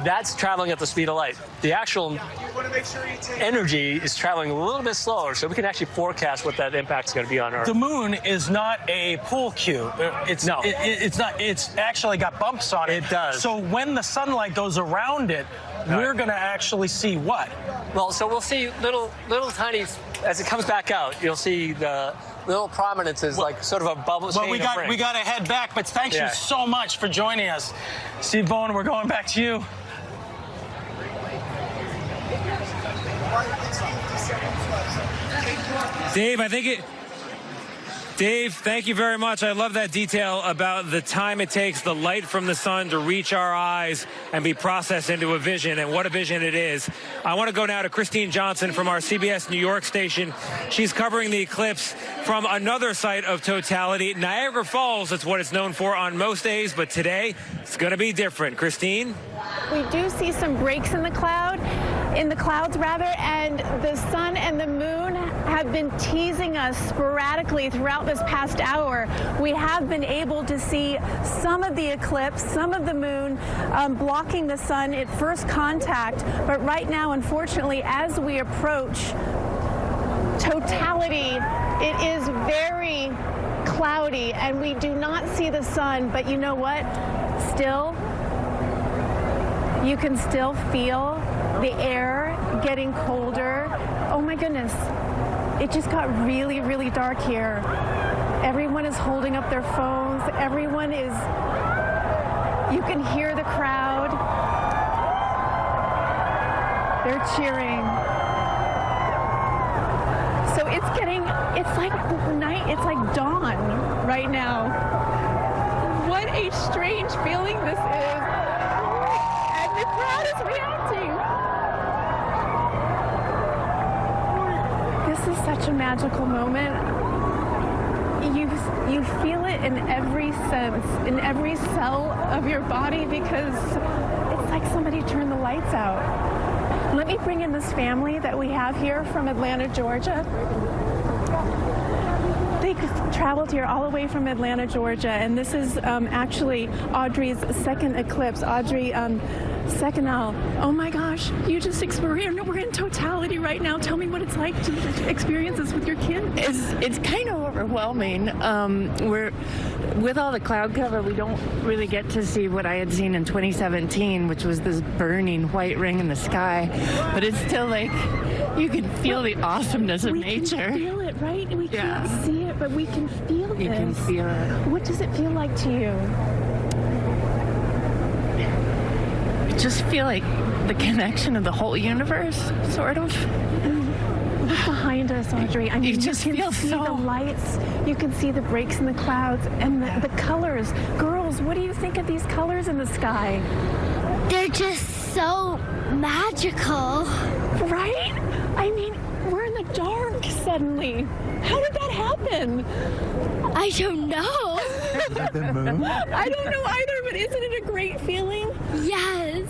S14: that's traveling at the speed of light. The actual energy is traveling a little bit slower, so we can actually forecast what that impact is going to be on Earth.
S12: The moon is not a pool cue. It's not. It's actually got bumps on it.
S14: It does.
S12: So when the sunlight goes around it, we're going to actually see what?
S14: Well, so we'll see little tiny, as it comes back out, you'll see the little prominences, like sort of a bubble.
S12: Well, we got to head back, but thank you so much for joining us. Steve Bowen, we're going back to you.
S10: Dave, thank you very much. I love that detail about the time it takes the light from the sun to reach our eyes and be processed into a vision, and what a vision it is. I want to go now to Christine Johnson from our CBS New York station. She's covering the eclipse from another site of totality, Niagara Falls. That's what it's known for on most days, but today it's going to be different. Christine?
S15: We do see some breaks in the clouds, and the sun and the moon have been teasing us sporadically throughout this past hour. We have been able to see some of the eclipse, some of the moon blocking the sun at first contact, but right now, unfortunately, as we approach totality, it is very cloudy and we do not see the sun, but you know what? Still, you can still feel the air getting colder. Oh my goodness. It just got really, really dark here. Everyone is holding up their phones. Everyone is, you can hear the crowd. They're cheering. So it's like night, it's like dawn right now. What a strange feeling this is. And the crowd is reacting. such a magical moment. You feel it in every sense, in every cell of your body, because it's like somebody turned the lights out. Let me bring in this family that we have here from Atlanta, Georgia. They traveled here all the way from Atlanta, Georgia, and this is actually Audrey's second eclipse. Audrey Seconal. Oh my gosh, you just experienced, we're in totality right now. Tell me what it's like to experience this with your kid.
S6: It's kind of overwhelming. We're with all the cloud cover, we don't really get to see what I had seen in 2017, which was this burning white ring in the sky. But it's still like, you can feel the awesomeness of nature.
S15: We can feel it, right? We can't see it, but we can feel it.
S6: You can feel it.
S15: What does it feel like to you?
S6: Just feel like the connection of the whole universe, sort of.
S15: Look behind us, Audrey. I mean,
S6: you just
S15: can
S6: feel
S15: see
S6: so...
S15: the lights. You can see the breaks in the clouds and the colors. Girls, what do you think of these colors in the sky?
S20: They're just so magical.
S15: Right? I mean, we're in the dark suddenly. How did that happen?
S20: I don't know.
S15: Is that the moon? I don't know either, but isn't it a great feeling?
S20: Yes.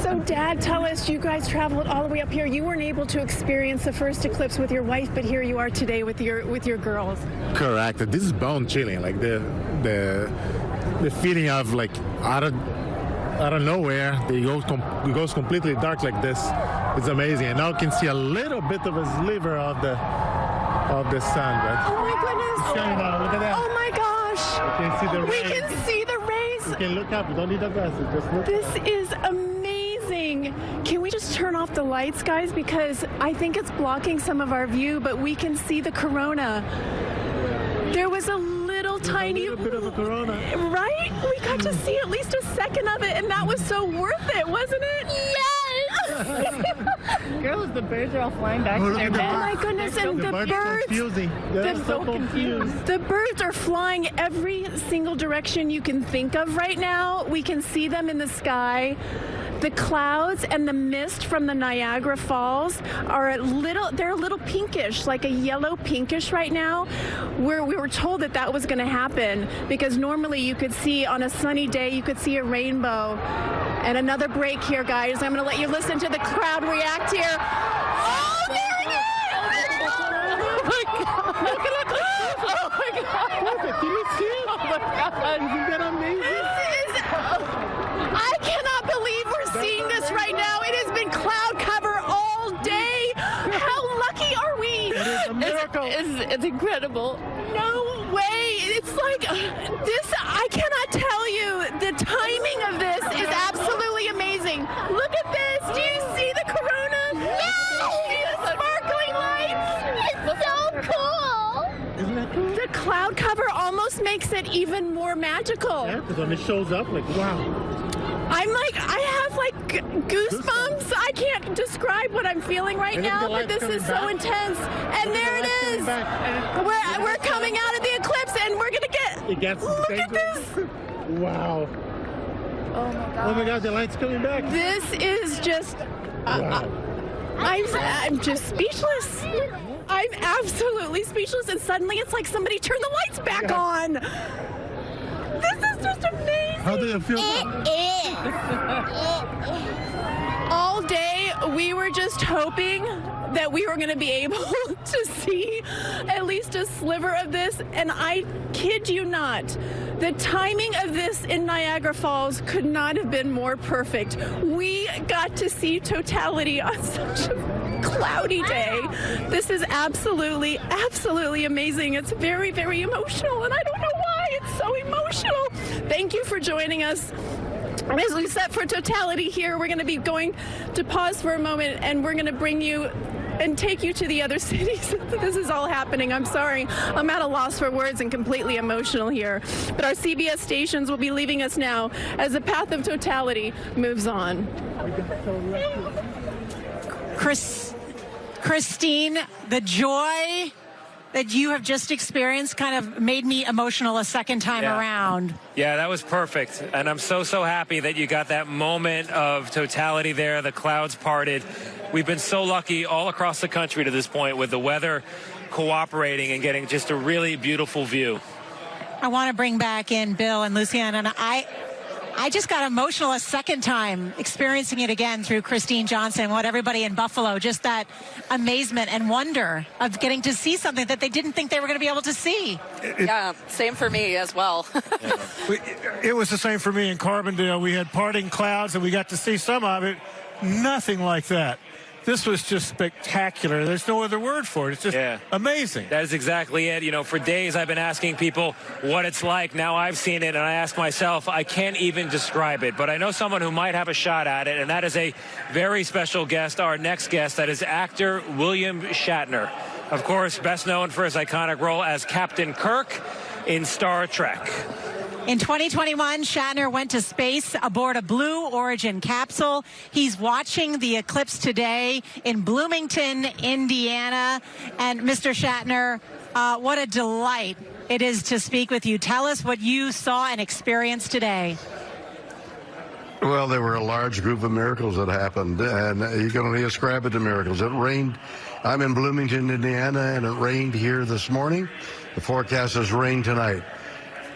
S15: So, Dad, tell us, you guys traveled all the way up here. You weren't able to experience the first eclipse with your wife, but here you are today with your girls.
S22: Correct. This is bone chilling, like the feeling of like out of nowhere, it goes completely dark like this. It's amazing, and now you can see a little bit of a sliver of the sun. But
S15: oh my goodness!
S22: Look at that!
S15: Oh my gosh!
S22: You can see the rays.
S15: We can see the rays.
S22: You can look up. You don't need the glasses. Just look.
S15: This is amazing. Can we just turn off the lights, guys? Because I think it's blocking some of our view, but we can see the corona. There was a little tiny
S22: bit of a corona.
S15: Right? We got to see at least a second of it, and that was so worth it, wasn't it?
S20: Yes!
S6: Girls, the birds are all flying back to their beds.
S15: Oh my goodness, and the birds.
S22: So confused.
S15: The birds are flying every single direction you can think of right now. We can see them in the sky. The clouds and the mist from the Niagara Falls are they're a little pinkish, like a yellow pinkish right now. We were told that was going to happen because normally you could see on a sunny day, you could see a rainbow. And another break here, guys. I'm going to let you listen to the crowd react here. Oh, there it is! Oh my God! Look! Oh my God!
S22: Can you see it?
S15: Oh my God!
S22: Isn't that amazing?
S15: I cannot believe we're seeing this right now. It has been cloud cover all day. How lucky are we?
S22: It is a miracle.
S6: It's incredible.
S15: No way. It's like this. I cannot tell you. The timing of this is absolutely amazing. Look at this. Do you see the corona? No! See the sparkling lights?
S20: It's so cool.
S22: Isn't that cool?
S15: The cloud cover almost makes it even more magical.
S22: Yeah, because when it shows up, like, wow.
S15: I'm like, I have like goosebumps. I can't describe what I'm feeling right now, but this is so intense. And there it is. We're coming out of the eclipse, and we're gonna get. Look at this.
S22: Wow.
S15: Oh my God.
S22: Oh my God, the light's coming back.
S15: This is just.
S22: Wow.
S15: I'm just speechless. I'm absolutely speechless, and suddenly it's like somebody turned the lights back on. This is just amazing.
S22: How do you feel?
S15: All day, we were just hoping that we were going to be able to see at least a sliver of this, and I kid you not, the timing of this in Niagara Falls could not have been more perfect. We got to see totality on such a cloudy day. This is absolutely, absolutely amazing. It's very, very emotional, and I don't know why it's so emotional. Thank you for joining us. As we set for totality here, we're going to be going to pause for a moment, and we're going to bring you and take you to the other cities. This is all happening. I'm sorry. I'm at a loss for words and completely emotional here. But our CBS stations will be leaving us now as the path of totality moves on.
S11: Christine, the joy that you have just experienced kind of made me emotional a second time around.
S10: Yeah, that was perfect. And I'm so happy that you got that moment of totality there. The clouds parted. We've been so lucky all across the country to this point with the weather cooperating and getting just a really beautiful view.
S11: I want to bring back in Bill and Lucian, and I just got emotional a second time experiencing it again through Christine Johnson, what everybody in Buffalo, just that amazement and wonder of getting to see something that they didn't think they were going to be able to see.
S23: Yeah, same for me as well.
S2: It was the same for me in Carbondale. We had parting clouds and we got to see some of it. Nothing like that. This was just spectacular. There's no other word for it. It's just amazing.
S10: That is exactly it. You know, for days I've been asking people what it's like. Now I've seen it, and I ask myself, I can't even describe it. But I know someone who might have a shot at it, and that is a very special guest, our next guest. That is actor William Shatner. Of course, best known for his iconic role as Captain Kirk in Star Trek.
S11: In 2021, Shatner went to space aboard a Blue Origin capsule. He's watching the eclipse today in Bloomington, Indiana. And Mr. Shatner, what a delight it is to speak with you. Tell us what you saw and experienced today.
S1: Well, there were a large group of miracles that happened, and you can only ascribe it to miracles. It rained. I'm in Bloomington, Indiana, and it rained here this morning. The forecast is rain tonight.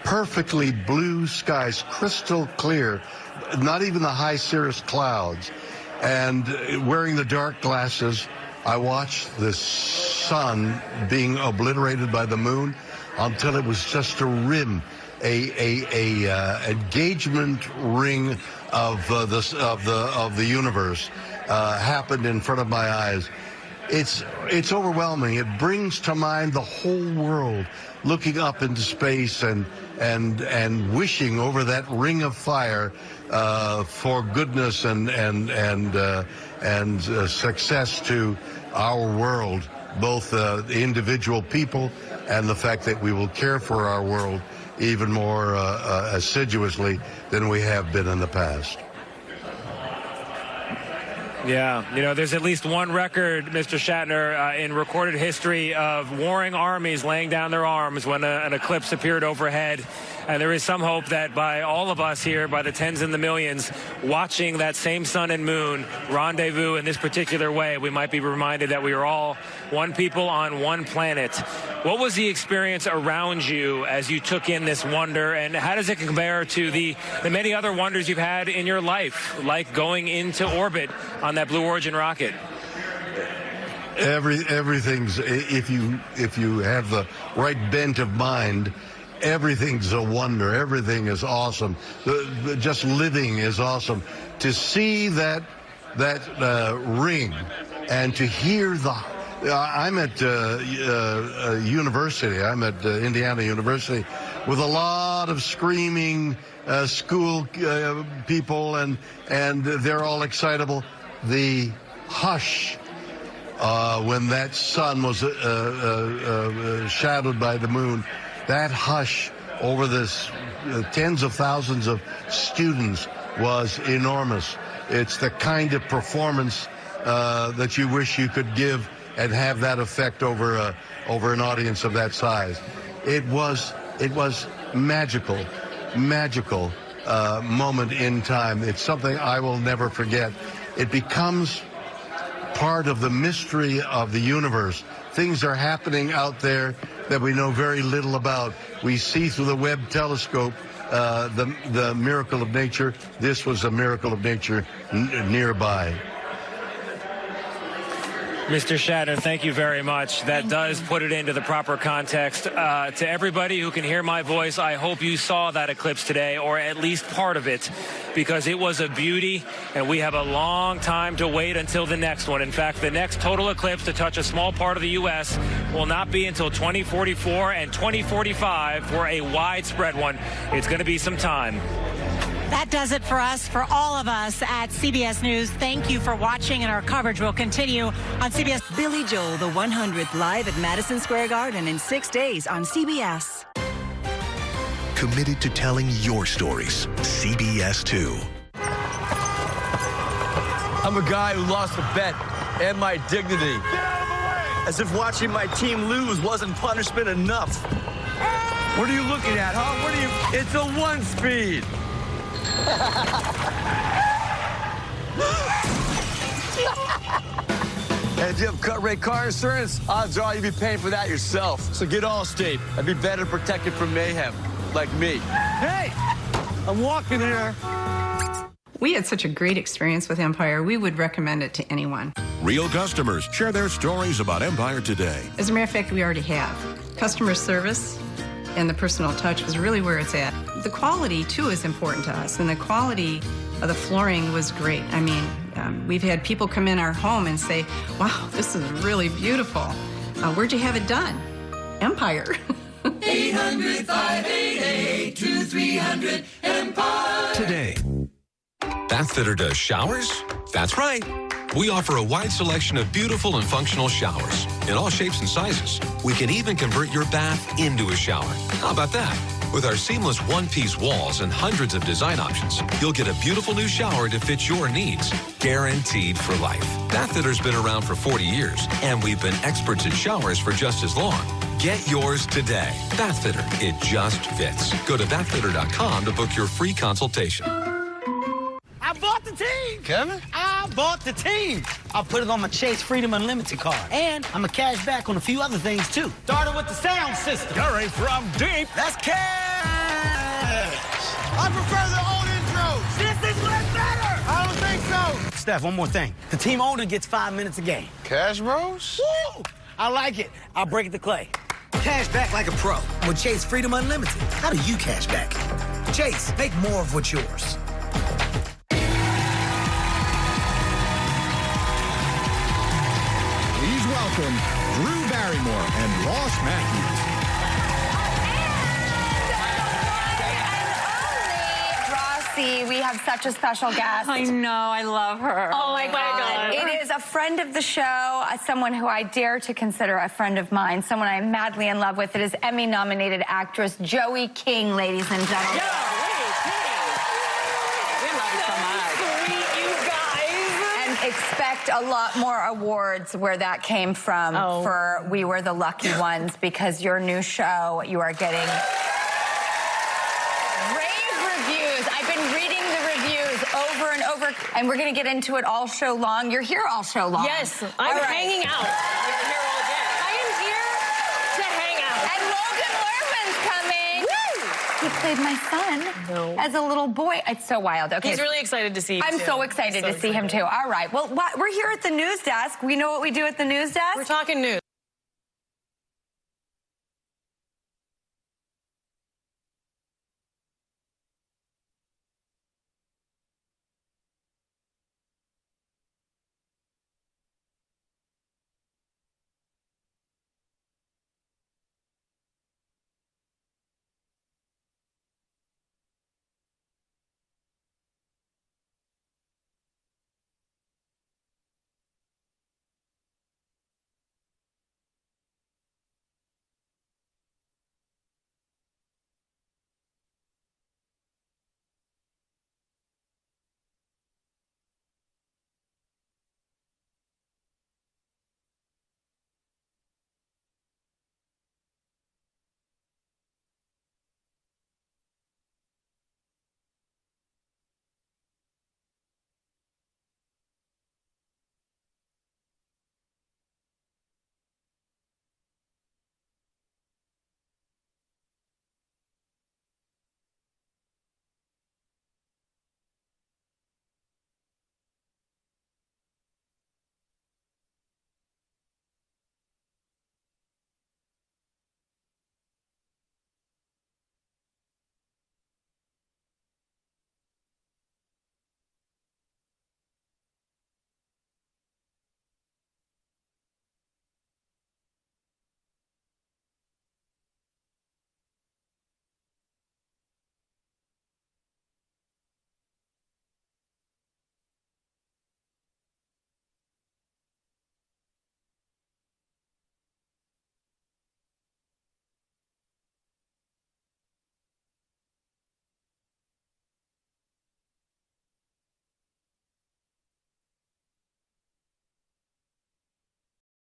S1: Perfectly blue skies, crystal clear, not even the high cirrus clouds. And wearing the dark glasses, I watched the sun being obliterated by the moon until it was just a rim, a engagement ring of the universe happened in front of my eyes. It's overwhelming. It brings to mind the whole world looking up into space and wishing over that ring of fire for goodness and success to our world, both the individual people and the fact that we will care for our world even more assiduously than we have been in the past.
S10: Yeah, you know, there's at least one record, Mr. Shatner, in recorded history of warring armies laying down their arms when an eclipse appeared overhead. And there is some hope that by all of us here, by the tens and the millions, watching that same sun and moon rendezvous in this particular way, we might be reminded that we are all one people on one planet. What was the experience around you as you took in this wonder, and how does it compare to the many other wonders you've had in your life, like going into orbit on that Blue Origin rocket?
S1: Everything's, if you have the right bent of mind, everything's a wonder. Everything is awesome. Just living is awesome. To see that ring and to hear the... I'm at university. I'm at Indiana University with a lot of screaming school people, and they're all excitable. The hush when that sun was shadowed by the moon, that hush over this tens of thousands of students was enormous. It's the kind of performance that you wish you could give and have that effect over an audience of that size. It was magical moment in time. It's something I will never forget. It becomes part of the mystery of the universe. Things are happening out there that we know very little about. We see through the Webb telescope the miracle of nature. This was a miracle of nature nearby.
S10: Mr. Shatner, thank you very much. That does put it into the proper context. To everybody who can hear my voice, I hope you saw that eclipse today, or at least part of it, because it was a beauty, and we have a long time to wait until the next one. In fact, the next total eclipse to touch a small part of the U.S. will not be until 2044 and 2045 for a widespread one. It's going to be some time.
S11: That does it for us, for all of us at CBS News. Thank you for watching, and our coverage will continue on CBS.
S9: Billy Joel, the 100th, live at Madison Square Garden in 6 days on CBS.
S16: Committed to telling your stories. CBS 2.
S24: I'm a guy who lost a bet and my dignity.
S13: As if watching my team lose wasn't punishment enough. What are you looking at, huh? What are you? It's a 1-speed. And if you have cut rate car insurance, odds are you'd be paying for that yourself. So get Allstate. I'd be better protected from mayhem, like me. Hey, I'm walking here.
S18: We had such a great experience with Empire, we would recommend it to anyone.
S19: Real customers share their stories about Empire today.
S18: As a matter of fact, we already have. Customer service and the personal touch is really where it's at. The quality, too, is important to us, and the quality of the flooring was great. I mean, we've had people come in our home and say, wow, this is really beautiful. Where'd you have it done? Empire.
S24: 800-588-2300 Empire.
S25: Today. Bathfitter does showers? That's right. We offer a wide selection of beautiful and functional showers in all shapes and sizes. We can even convert your bath into a shower. How about that? With our seamless one-piece walls and hundreds of design options, you'll get a beautiful new shower to fit your needs, guaranteed for life. Bathfitter's been around for 40 years, and we've been experts at showers for just as long. Get yours today. Bathfitter, it just fits. Go to bathfitter.com to book your free consultation.
S13: I bought the team, Kevin. I bought the team. I'll put it on my Chase Freedom Unlimited card. And I'm a cash back on a few other things, too. Started with the sound system. Curry from deep. That's cash. I prefer the old intros. This is way better. I don't think so. Steph, one more thing. The team owner gets 5 minutes a game. Cash Bros? Woo! I like it. I'll break it to Clay. Cash back like a pro with Chase Freedom Unlimited. How do you cash back? Chase, make more of what's yours.
S26: Please welcome Drew Barrymore and Ross Matthews.
S27: Rossi, we have such a special guest.
S11: I know, I love her.
S27: Oh my God. It is a friend of the show, someone who I dare to consider a friend of mine, someone I'm madly in love with. It is Emmy-nominated actress Joey King, ladies and gentlemen. Expect a lot more awards where that came from for We Were the Lucky Ones, because your new show, you are getting rave reviews. I've been reading the reviews over and over, and we're going to get into it all show long. You're here all show long.
S21: Yes, I'm hanging out. You're here all day. I am here to hang out.
S27: And Logan Lerman's coming. Woo! He played my son as a little boy. It's so wild. Okay.
S21: He's really excited to see you,
S27: I'm
S21: too.
S27: so excited to see him, too. All right. Well, we're here at the news desk. We know what we do at the news desk.
S21: We're talking news.